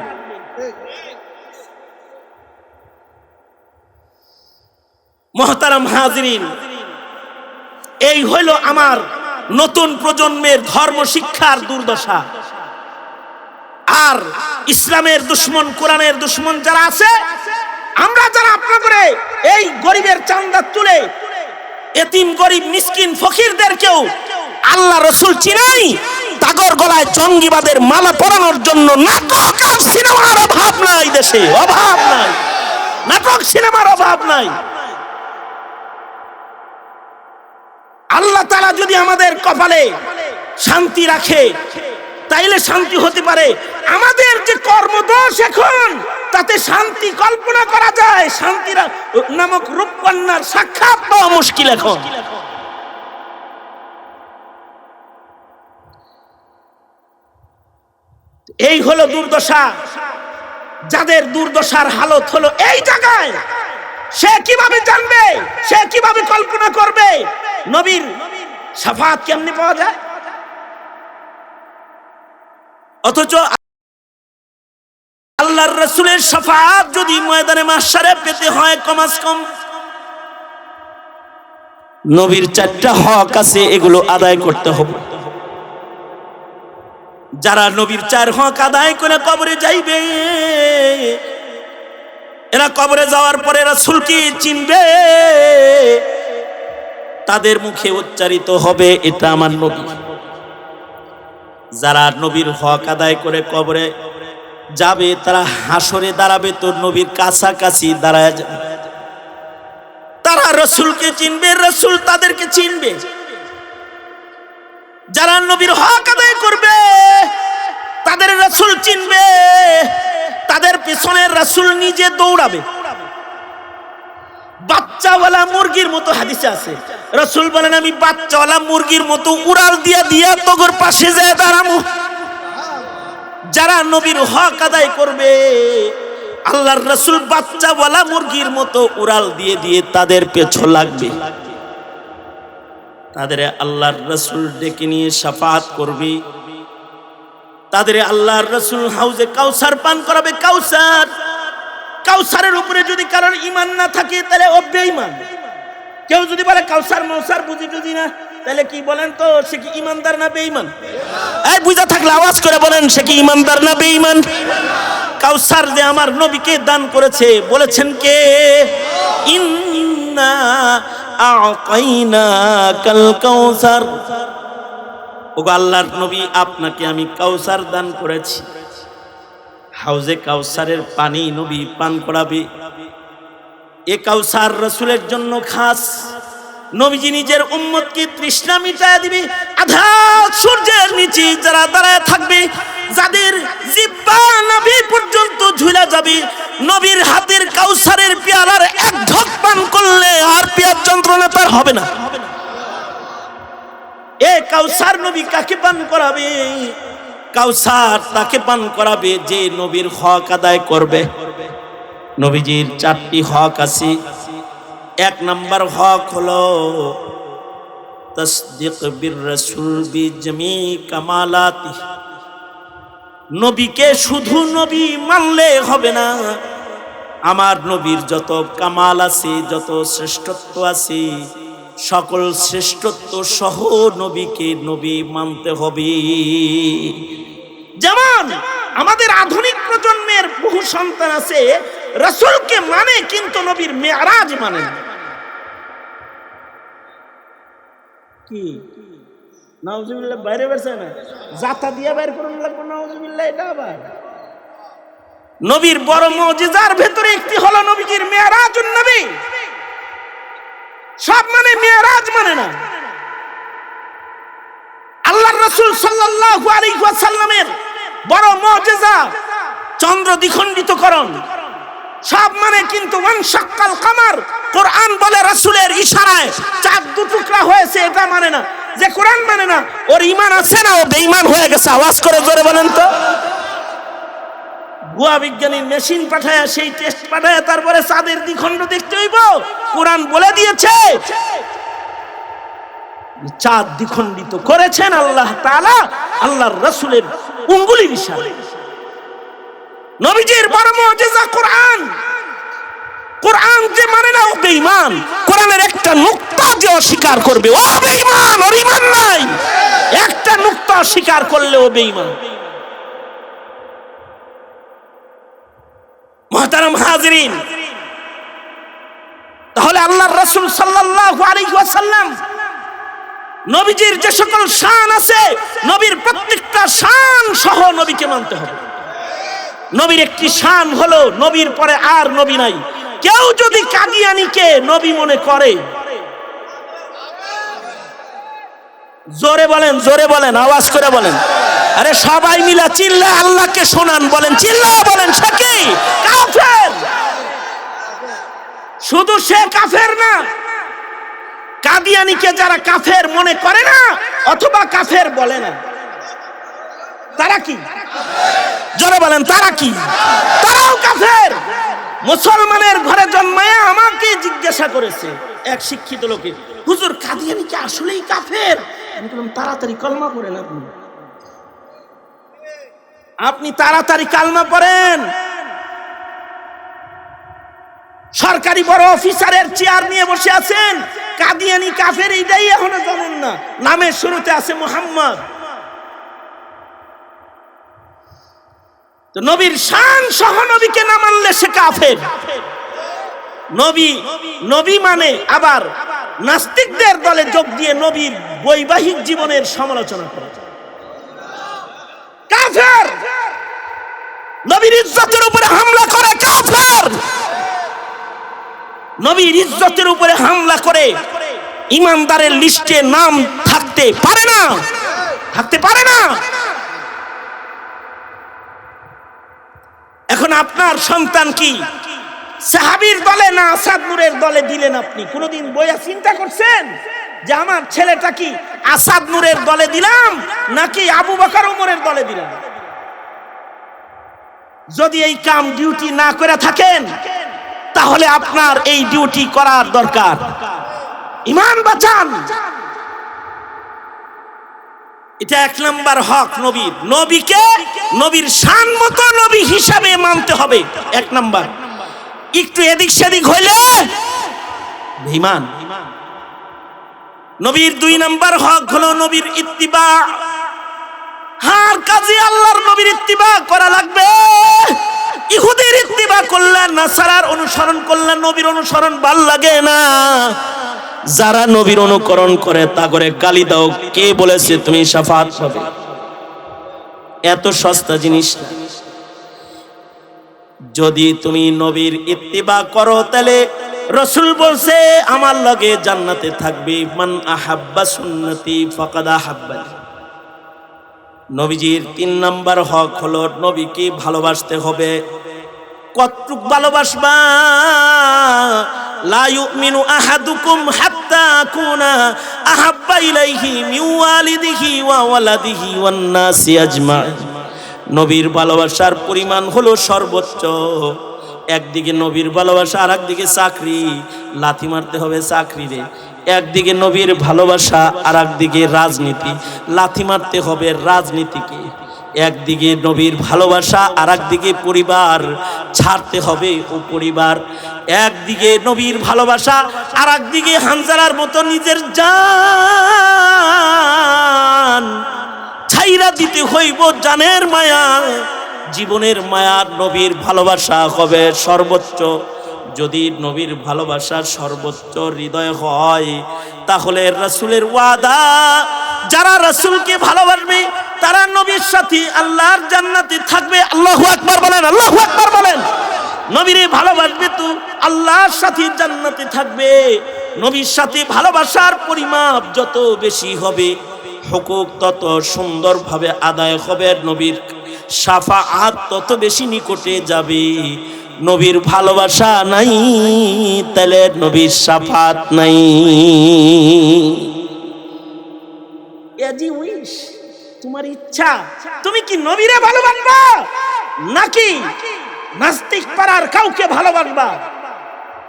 মুহতারাম হাজিরিন, এই হইল আমার নতুন প্রজন্মের ধর্ম শিক্ষার দুর্দশা। আর ইসলামের দুশ্মন, কোরআনের দুশ্মন যারা আছে, আমরা যারা আপনাদের এই গরিবের চাঁদা তুলে এতিম গরিব মিসকিন ফকিরদেরকেও আল্লাহ রসুল চিনাই, তাগর গলায় জঙ্গিবাদের মালা পরানোর জন্য নাটক আর সিনেমার অভাব নাই, দেশে অভাব নাই, নাটক সিনেমার অভাব নাই। আল্লাহ তাআলা যদি আমাদের কপালে শান্তি রাখে তাইলে শান্তি হতে পারে। আমাদের যে কর্মদোষ এখন, তাতে শান্তি কল্পনা করা যায়, শান্তি নামক রূপকন্যার সাক্ষাৎ পাওয়া মুশকিল এখন। এই হলো দুর্দশা। যাদের দুর্দশার হালত হলো এই জায়গায়, সে কিভাবে জানবে, সে কিভাবে কল্পনা করবে নবীর শাফাত কেমনে পাওয়া যায়? অথচ আল্লাহর রাসূলের শাফাত যদি ময়দানে মাহশারে পেতে হয়, কমাস কম নবীর 4টা হক আছে, এগুলো আদায় করতে হবে। যারা নবীর 4 হক আদায় করে কবরে যাইবে, এরা কবরে যাওয়ার পরে রাসূলকে চিনবে, তাদের মুখে উচ্চারিত হবে, এটা আমার নবী। যারা নবীর হক আদায় করে কবরে যাবে, তারা হাসরে দাঁড়াবে তো নবীর কাছাকাছি দাঁড়ায় যাবে, তারা রাসূলকে চিনবে, রাসূল তাদেরকে চিনবে। যারা নবীর হক আদায় করবে তাদের রাসূল চিনবে, তাদের পিছনে রাসূল নিজে দৌড়াবে। বাচ্চাওয়ালা মুরগির মতো হাদিসে আছে, রাসূল বলেন আমি বাচ্চাওয়ালা মুরগির মতো উড়াল দিয়া দিয়া তোগর পাশে যায় দাঁড়ামু। যারা নবীর হক আদায় করবে আল্লাহর রাসূল বাচ্চাওয়ালা মুরগির মতো উড়াল দিয়ে দিয়ে তাদের পেছু লাগবে, তাদের আল্লাহর রাসূল ডেকে নিয়ে শাফাআত করবে, তাদের আল্লাহর রাসূল হাউজে কাউসার পান করাবে। কাউসার, কাউসারের উপরে যদি কারোর ঈমান না থাকে তাহলে ও বেঈমান। কেউ যদি বলে কাউসার মৌসার বুঝি টুঝি না, তাহলে কি বলেন তো সে কি ঈমানদার না বেঈমান? এই বুঝা থাকলে আওয়াজ করে বলেন সে কি ঈমানদার না বেঈমান? কাউসার যে আমার নবীকে দান করেছে, বলেছেন কে? ইন্না আ'তাইনাকাল কাউসার। ওগো আল্লাহর নবী আপনাকে আমি কাউসার দান করেছি। হাউজে কাউসারের পানি নবী পান করাবে। এ কাউসার রাসূলের জন্য খাস। নবীজি নিজের উম্মতকে তৃষ্ণা মিটায় দিবে। আধা সূর্যের নিচে যারা দাঁড়ায় থাকবে, যাদের জিহ্বা নবী পর্যন্ত ঝুলে যাবে, নবীর হাতের কাউসারের পেয়ালার এক ঢোক পান করলে আর পেয়ার যন্ত্রণা তার হবে না। এ কাউসার নবী কাকে পান করাবে? কাউসার তাকে পান করাবে যে নবীর হক আদায় করবে। নবীজির 4টি হক আছে। 1 নাম্বার হক হলো তাসদীক বির রাসূল বিজমি কামালাতি। নবীকে শুধু নবী মানলে হবে না, আমার নবীর যত কামাল আছে, যত শ্রেষ্ঠত্ব আছে, সকল শ্রেষ্ঠত্ব সহ নবীকে নবী মানতে হবে। যেমন আমাদের আধুনিক প্রজন্মের বহু সন্তান আছে রাসূলকে মানে কিন্তু নবীর মেরাজ মানে না। কি নাউজুবিল্লাহ বাইরে বেরছে না, জাতা দিয়া বাইর করুন লাগবে নাউজুবিল্লাহ। এটা আবার নবীর বড় মুজিজার ভেতরে একটি হলো নবীজির মেরাজুন নবী। সব মানে মেরাজ মানে না। আল্লাহর রাসূল সাল্লাল্লাহু আলাইহি ওয়াসাল্লামের বড় মুজিজা চন্দ্র দ্বিখণ্ডিতকরণ। সব মানে কিন্তু ওয়ানশাক্কাল কামার, কোরআন বলে রাসূলের ইশারায় চাঁদ দুটুকরা হয়েছে, এটা মানে না। যে কোরআন মানে না ওর ঈমান আছে না, ও বেঈমান হয়ে গেছে। আওয়াজ করে জোরে বলেন তো। ভুয়া বিজ্ঞানীর মেশিন পাঠায়, সেই টেস্ট পাঠায়, তারপরে চাঁদের দ্বিখণ্ড দেখতে হইব। কোরআন বলে দিয়েছে চাঁদ দ্বিখণ্ডিত করেছেন আল্লাহ তাআলা আল্লাহর রাসূলের আঙ্গুলের ইশারায়। নবীজির বড় মুজিজা কোরআন। কোরআন যে মানে না ও বেঈমান। কোরআনের একটা নুকতা যে অস্বীকার করবে ও বেঈমান, ওর ঈমান নাই। একটা নুকতা অস্বীকার করলে ও বেঈমান। মুহতারাম হাজিরিন, তাহলে আল্লাহর রাসূল সাল্লাল্লাহু আলাইহি ওয়াসাল্লাম নবীজির যে সকল শান আছে, নবীর প্রত্যেকটা শান সহ নবীকে মানতে হবে। নবীর একটি শান হলো নবীর পরে আর নবী নাই। কেউ যদি কাদিয়ানীকে নবী মনে করে, জোরে বলেন, জোরে বলেন, আওয়াজ করে বলেন। আরে সবাই মিলা চিল্লা আল্লাহকে শোনান, বলেন চিল্লা বলেন। সে কি কাফের? শুধু সে কাফের না, কাদিয়ানীকে যারা কাফের মনে করে না অথবা কাফের বলে না, তারা কি? জোরে বলেন, তারা কি? তারাও কাফের। মুসলমানের ঘরে জন্মায়া আমাকে জিজ্ঞাসা করেছে এক শিক্ষিত লোকে, হুজুর কাদিয়ানী কি আসলেই কাফের? আমি বললাম তাড়াতাড়ি কলমা পড়েন। আপনি তাড়াতাড়ি কালমা পড়েন। সরকারি বড় অফিসারের চেয়ার নিয়ে বসে আছেন, কাদিয়ানী কাফের এইটাই এখনো জানেন না। নামের শুরুতে আছে মুহাম্মদ। তো নবীর শান সহ নবীকে না মানলে সে কাফের। নবী নবী মানে আবার নাস্তিকদের দলে যোগ দিয়ে নবীর বৈবাহিক জীবনের সমালোচনা করে কাফের। নবীর ইজ্জতের উপরে হামলা করে কাফের। নবীর ইজ্জতের উপরে হামলা করে ইমানদারের লিস্টে নাম থাকতে পারে না, থাকতে পারে না। এখন আপনার সন্তান কি সাহাবীর দলে না আসাদ নূরের দলে দিলেন? আপনি কোনোদিন বইয়া চিন্তা করছেন? যে আমার ছেলেটা কি আসাদ নূরের দলে দিলাম নাকি আবু বকর ওমরের দলে দিলাম। যদি এই কাম ডিউটি না করে থাকেন তাহলে আপনার এই ডিউটি করার দরকার। ঈমান বাঁচান, এটা এক নাম্বার হক নবীর। নবীকে নবীর শান মতো নবী হিসাবে মানতে হবে, এক নাম্বার। একটু এদিক সেদিক হইলে ঈমান। নবীর দুই নাম্বার হক হলো নবীর ইত্তিবা। হার কাজে আল্লাহর নবীর ইত্তিবা করা লাগবে। ইহুদির ইত্তিবা করলে, নাসারার অনুসরণ করলে নবীর অনুসরণ ভাল লাগে না। যারা নবীর অনুকরণ করে তা করে গালি দাও, কে বলেছে তুমি শাফাত পাবে? এত সস্তা জিনিস না। যদি তুমি নবীর ইত্তিবা করো তাহলে রাসূল বলছে আমার লগে জান্নাতে থাকবে। মান আহাব্বা সুন্নতি ফাকাদ আহাব্বানি। নবীজির তিন নাম্বার হক হলো নবীকে ভালোবাসতে হবে। কতটুক ভালোবাসবা? লা ইউমিনু আহাদুকুম হাত্তা আকুনা আহাব্বা ইলাইহি মিন ওয়ালিদিহি ওয়া ওয়ালাদিহি ওয়ান নাসি আজমাইন। নবীর ভালোবাসার পরিমাণ হলো সর্বোচ্চ। একদিকে নবীর ভালোবাসা, আর একদিকে চাকরি। লাথি মারতে হবে চাকরিরে। একদিকে নবীর ভালোবাসা, আর একদিকে রাজনীতি। লাথি মারতে হবে রাজনীতিকে। একদিকে নবীর ভালোবাসা, আর একদিকে পরিবার ছাড়তে হবে ও পরিবার। একদিকে নবীর ভালোবাসা, আর একদিকে হানজালার মতো নিজের জান ছাইরা দিতে হইব। জানের মায়া, জীবনের মায়া। নবীর ভালোবাসা হবে সর্বোচ্চ। যদি নবীর ভালোবাসা সর্বোচ্চ হৃদয় হয় তাহলে রাসূলের ওয়াদা, যারা রাসূলকে ভালোবাসবে তারা নবীর সাথে আল্লাহর জান্নাতে থাকবে। আল্লাহু আকবার বলেন, আল্লাহু আকবার বলেন। নবীরে ভালোবাসবে তো আল্লাহর সাথে জান্নাতে থাকবে। নবীর সাথে ভালোবাসার পরিমাপ যত বেশি হবে, হুকুক তত সুন্দরভাবে আদায় হবে। নবীর শাফাআত তত বেশি নিকটে যাবে। নবীর ভালোবাসা নাই তাহলে নবীর শাফাআত নাই। এজি উইশ, তোমার ইচ্ছা। তুমি কি নবীরে ভালোবাসবা নাকি নাস্তিক পাড়ার কাউকে ভালোবাসবা?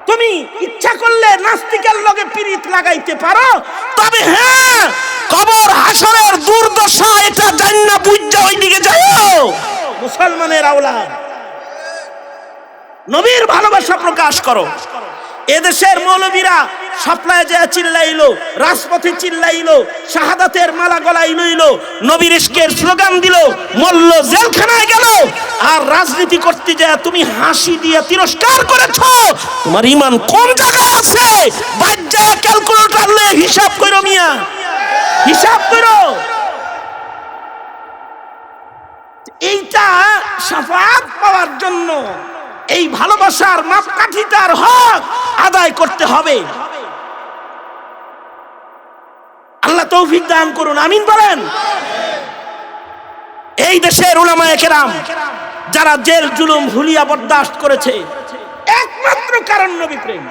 তুমি ইচ্ছা করলে নাস্তিকের লগে পিরিত লাগাইতে পারো, তবে হ্যাঁ, কবর হাসরের দুর্দশা এটা জান্নাত বুঝা ওইদিকে যাও। মুসলমানের আওলাদ, নবীর ভালোবাসা প্রকাশ করো। এদেশের মৌলবীরা সাপ্লায় যায় চিল্লাইলো, রাজপথে চিল্লাইলো, শাহাদাতের মালা গলায় লইলো, নবীর ইশকের স্লোগান দিল, মল্ল জেলখানায় গেল। আর রাজনীতি করতে যায় তুমি হাসি দিয়ে তিরস্কার করেছো। তোমার ঈমান কোন জায়গায় আছে? বাজ্জা ক্যালকুলেটর লয়ে হিসাব করো মিয়া, হিসাব করো। এইটা শাফাআত পাওয়ার জন্য এই ভালোবাসার মাপকাঠিটার হক আদায় করতে হবে। আল্লাহ তৌফিক দান করুন, আমিন বলেন। এই দেশের উলামায়ে কেরাম যারা জেল জুলুম হুলিয়া বরদাস্ত করেছে, একমাত্র কারণ নবী প্রেম,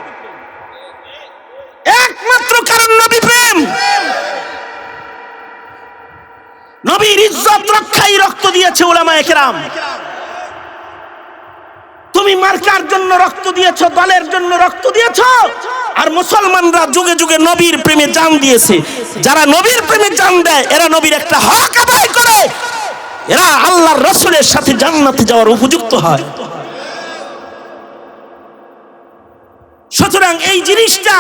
একমাত্র কারণ নবী প্রেম। নবীর ইজ্জত রক্ষাই রক্ত দিয়েছে উলামায়ে কেরাম। তুমি মার্কার জন্য রক্ত দিয়েছো, দলের জন্য রক্ত দিয়েছো, আর মুসলমানরা যুগে যুগে নবীর প্রেমে জান দিয়েছে। যারা নবীর প্রেমে জান দেয় এরা নবীর একটা হক আদায় করে, এরা আল্লাহর রাসূলের সাথে জান্নাতে যাওয়ার উপযুক্ত হয়। সুতরাং এই জিনিসটা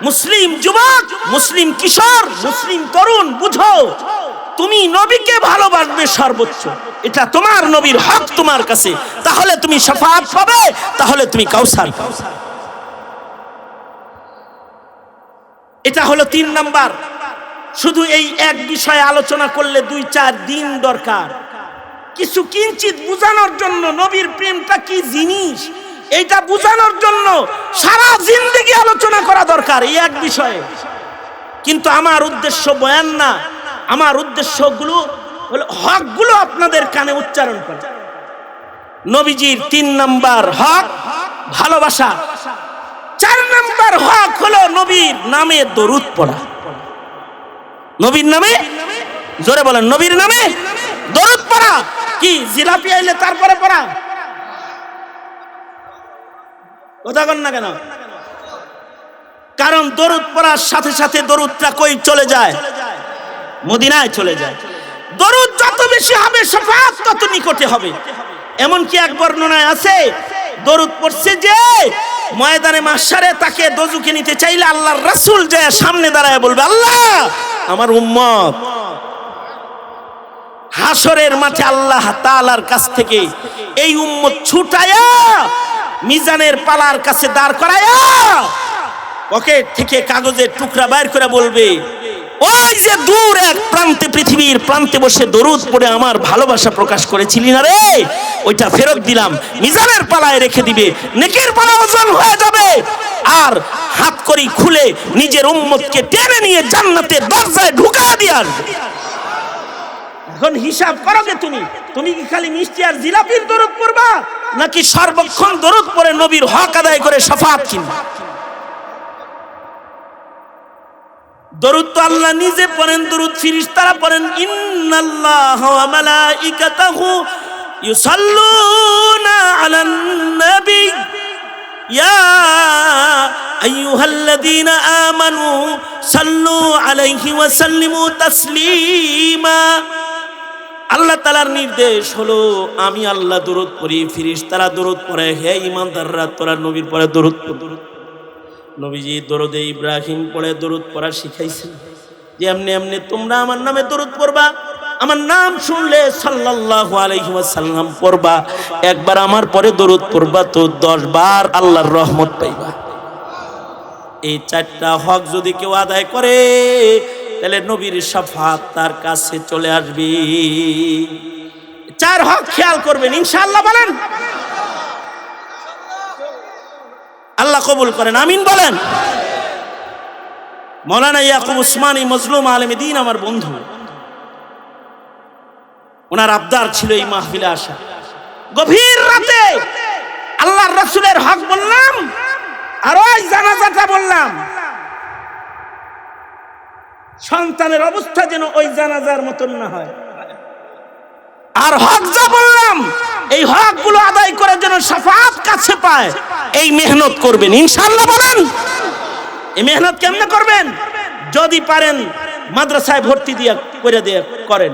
মুসলিম যুবক, মুসলিম কিশোর, মুসলিম তরুণ বুঝো। তুমি নবীকে ভালোবাসবে সর্বোচ্চ, এটা তোমার নবীর হক তোমার কাছে। তাহলে তুমি শাফাআত পাবে, তাহলে তুমি কাউসার পাবে। এটা হলো 3 নাম্বার। শুধু এই এক বিষয়ে আলোচনা করলে 2-4 দিন দরকার। কিছু কিঞ্চিত বোঝানোর জন্য নবীর প্রেমটা কি জিনিস এইটা বোঝানোর জন্য সারা জিন্দেগি আলোচনা করা দরকার এই এক বিষয়ে। কিন্তু আমার উদ্দেশ্য বয়ান না, আমার উদ্দেশ্যগুলো হলো হকগুলো আপনাদের কানে উচ্চারণ করা। নবীজির 3 নাম্বার হক ভালোবাসা। 4 নাম্বার হক হলো নবীর নামে দরুদ পড়া। নবীর নামে, জোরে বলেন, নবীর নামে দরুদ পড়া। কি জিলাপি আইলে তারপরে পড়া? কথা বল না কেন? কারণ দরুদ পড়ার সাথে সাথে দরুদটা কই চলে যায়? মদিনায় চলে যায়। দরুদ যত বেশি হবে শাফাত তত নিকটে হবে। এমন কি এক বর্ণনায় আছে, দরুদ পড়ছে যে ময়দানে মাহশারে তাকে দোজখে নিতে চাইলে আল্লাহর রাসূল যে সামনে দাঁড়ায় বলবে, আল্লাহ আমার উম্মত। হাসরের মাঠে আল্লাহ তাআলার কাছ থেকে এই উম্মত ছুটায়া মিজানের পালার কাছে দাঁড় করায়া পকেট থেকে কাগজের টুকরা বাইর করে বলবে, ওই যে দূর এক প্রান্তে, পৃথিবীর প্রান্তে বসে দরুদ পড়ে আমার ভালোবাসা প্রকাশ করেছিলি না রে, ওইটা ফেরত দিলাম। মিজানের পালায় রেখে দিবে, নেকির পালা ওজন হয়ে যাবে। আর হাত করি খুলে নিজের উম্মতকে টেনে নিয়ে জান্নাতের দরজায় ঢুকায় দিয়ে আসবে। এখন হিসাব করো যে তুমি কি খালি মিষ্টি আর জিলাপির দরুদ পড়বা, নাকি সর্বক্ষণ দরুদ পড়ে নবীর হক আদায় করে শাফাত কিনবা? দরুদ তো আল্লাহ নিজে পড়েন, দরুদ ফেরেশতারা পড়েন। ইন্নাল্লাহা ওয়া মালাইকাতাহু ইউসাল্লুনা আলান নবী ইয়া আইয়ুহাল্লাযীনা আমানু সাল্লু আলাইহি ওয়া সাল্লিমু তাসলিমা। আল্লাহ তাআলার নির্দেশ হলো আমি আল্লাহ দরুদ পড়ি, ফেরেশতারা দরুদ পড়ে। হে ঈমানদাররা, তোরা নবীর পরে দরুদ পড়। নবীজি দরুদে ইব্রাহিম পড়ে দরুদ পড়া শিখাইছেন যে এমনি এমনি তোমরা আমার নামে দরুদ পড়বা, আমার নাম শুনলে সাল্লাল্লাহু আলাইহি ওয়াসাল্লাম পড়বা। একবার আমার পরে দরুদ পড়বা তো 10 বার আল্লাহর রহমত পাইবা। এই 4টা হক যদি কেউ আদায় করে তাহলে নবীর শাফাত তার কাছে চলে আসবে। 4 হক খেয়াল করবেন ইনশাআল্লাহ। বলেন আল্লাহ কবুল করেন, আমিন বলেন। মাওলানা ইয়াকুব উসমানী মজলুম আলেম দ্বীন আমার বন্ধু, ওনার আবদার ছিল এই মাহফিলে আসা। গভীর রাতে আল্লাহর রাসূলের হক বললাম আর ওই জানাজাটা বললাম। সন্তানের অবস্থা যেন ওই জানাজার মতন না হয়। আর হক যা বললাম এই হকগুলো আদায় করে যেন শাফাত কাছে পায়, এই মেহনত করবেন ইনশাআল্লাহ। বলেন এই মেহনত কেমনে করবেন? যদি পারেন মাদ্রাসায় ভর্তি দিয়ে করেন,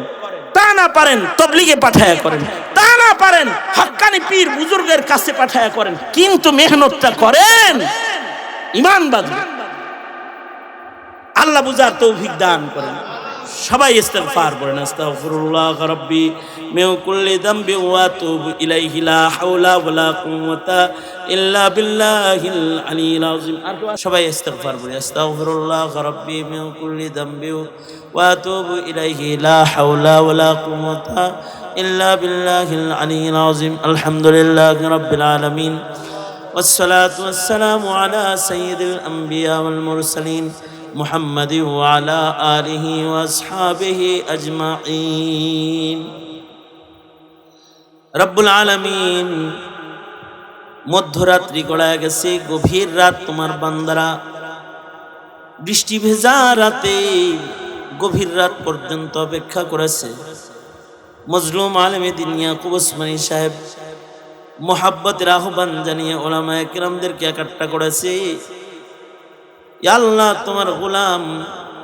তা না পারেন তাবলীগে পাঠায়া করেন, তা না পারেন হক্কানি পীর বুজুর্গের কাছে পাঠায়া করেন, কিন্তু মেহনতটা করেন, ঈমান বাঁধবেন। আল্লাহ বুঝার তৌফিক দান করেন। সবাই ইস্তিগফার করেন। আস্তাগফিরুল্লাহ রাব্বি মিন কুল্লি যামবি ওয়া আতুবু ইলাইহি লা হাওলা ওয়ালা কুওয়াতা ইল্লা বিল্লাহিল আলিয়্যিল আযীম। সবাই ইস্তিগফার করেন। আস্তাগফিরুল্লাহ রাব্বি মিন কুল্লি যামবি ওয়া আতুবু ইলাইহি লা হাওলা ওয়ালা কুওয়াতা ইল্লা বিল্লাহিল আলিয়্যিল আযীম। আলহামদুলিল্লাহি রাব্বিল আলামিন ওয়াসসালাতু ওয়াসসালামু আলা সাইয়্যিদিল আমবিয়া ওয়াল মুরসালিন মুহাম্মাদ ওয়া আলা আলিহি ওয়া আসহাবিহি আজমাইন। রব্বুল আলামিন, মধ্যরাত্রি গড়ায় গেছে, গভীর রাত তোমার বান্দারা বৃষ্টি ভেজা রাতে গভীর রাত পর্যন্ত অপেক্ষা করেছে। মজলুম আলেমে দ্বীন ইয়াকুব উসমানী সাহেব মোহাব্বতের আহ্বান জানিয়ে উলামায়ে কিরামদেরকে একাট্টা করেছে। ইয়া আল্লাহ, তোমার গোলাম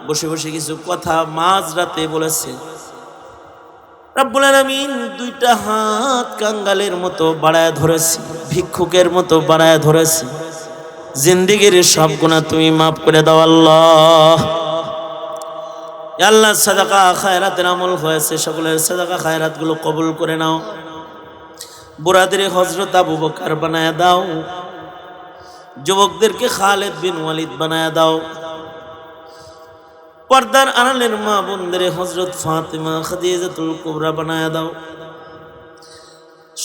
বসে বসে কিছু কথা মাঝ রাতে বলেছে। রব্বুল আলামিন 2টা হাত কাঙ্গালের মতো বাড়ায় ধরেছি, ভিক্ষুকের মতো বাড়ায় ধরেছি। জিন্দেগির সব গুনাহ তুমি মাফ করে দাও আল্লাহ। ইয়া আল্লাহ, সাদাকা খায়রাতের আমল হয়েছে, সকলের সাদাকা খায়রাত গুলো কবুল করে নাও। বুড়াদের হযরত আবু বকর বানায় দাও, যুবকদেরকে খালিদ বিন ওয়ালিদ বানায় দাও। পর্দার আড়ালের মা বোনদের হযরত ফাতিমা খাদিজাতুল কুবরা বানায় দাও।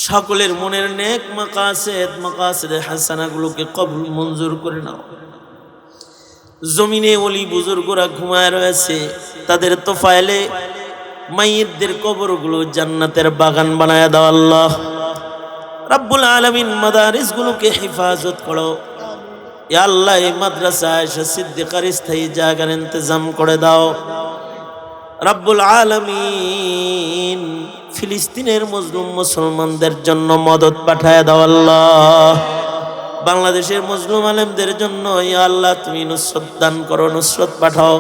সকলের মনের নেক মাকাসিদ হাসানাগুলোকে কবুল মঞ্জুর করে নাও। জমিনে ওলি বুজুর্গরা ঘুমায় রয়েছে, তাদের তোফায়েলে মাইয়িতদের কবরগুলো জান্নাতের বাগান বানায় দাও আল্লাহ। রব্বুল আলামিন, মাদারিসগুলোকে হেফাজত করো, ইয়া আল্লাহ এই মাদ্রাসা আয়েশা সিদ্দিকার স্থায়ী জায়গার ইন্তজাম করে দাও রব্বুল আলামিন। ফিলিস্তিনের মজলুম মুসলমানদের জন্য মদদ পাঠায় দাও আল্লাহ। বাংলাদেশের মজলুম আলেমদের জন্য ইয়া আল্লাহ তুমি নুসরত দান করো, নুসরত পাঠাও।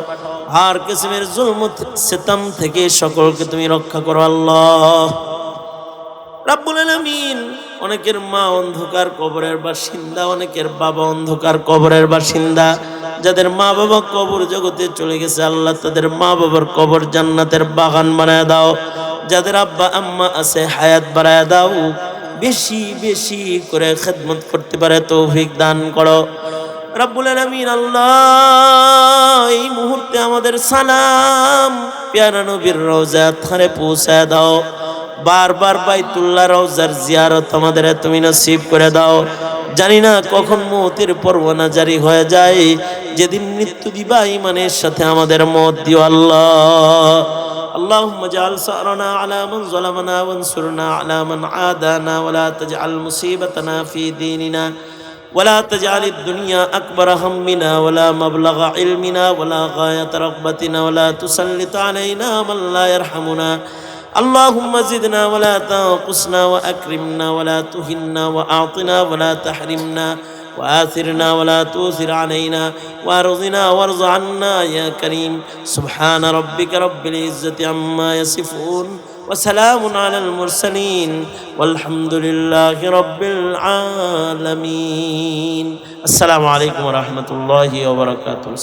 হার কিসমের জুলম সিতম থেকে সকলকে তুমি রক্ষা করো আল্লাহ রাব্বুল আলামিন। অনেকের মা অন্ধকার কবরের বাসিন্দা, অনেকের বাবা অন্ধকার কবরের বাসিন্দা। যাদের মা বাবা কবর জগতে চলে গেছে আল্লাহ তাদের মা বাবার কবর জান্নাতের বাগান বানায় দাও। যাদের আব্বা আম্মা আছে হায়াত বাড়ায় দাও, বেশি বেশি করে খেদমত করতে পারে তৌফিক দান করো রাব্বুল আলামিন। আল্লাহ এই মুহূর্তে আমাদের সালাম প্যারা নবীর রওজা থারে পৌঁছায় দাও। বারবার বাইতুল্লাহ রওজার জিয়ারত আমাদের তুমি নসিব করে দাও। জানি না কখন মওতের পরওয়ানা জারি হয়ে যায়, যেদিন মৃত্যু দিবা ঈমানের সাথে আমাদের মওত দিও আল্লাহ। اللهم اجعل ثأرنا على من ظلمنا وانصرنا على من عادانا ولا تجعل مصيبتنا في ديننا ولا تجعل الدنيا أكبر همنا ولا مبلغ علمنا ولا غاية رغبتنا ولا تسلط علينا من لا يرحمنا اللهم زدنا ولا تنقصنا وأكرمنا ولا تهنا وأعطنا ولا تحرمنا وآثرنا ولا تؤثر علينا وارضنا وارض عنا يا كريم سبحان ربك رب العزة عما يصفون وسلام على المرسلين والحمد لله رب العالمين السلام عليكم ورحمة الله وبركاته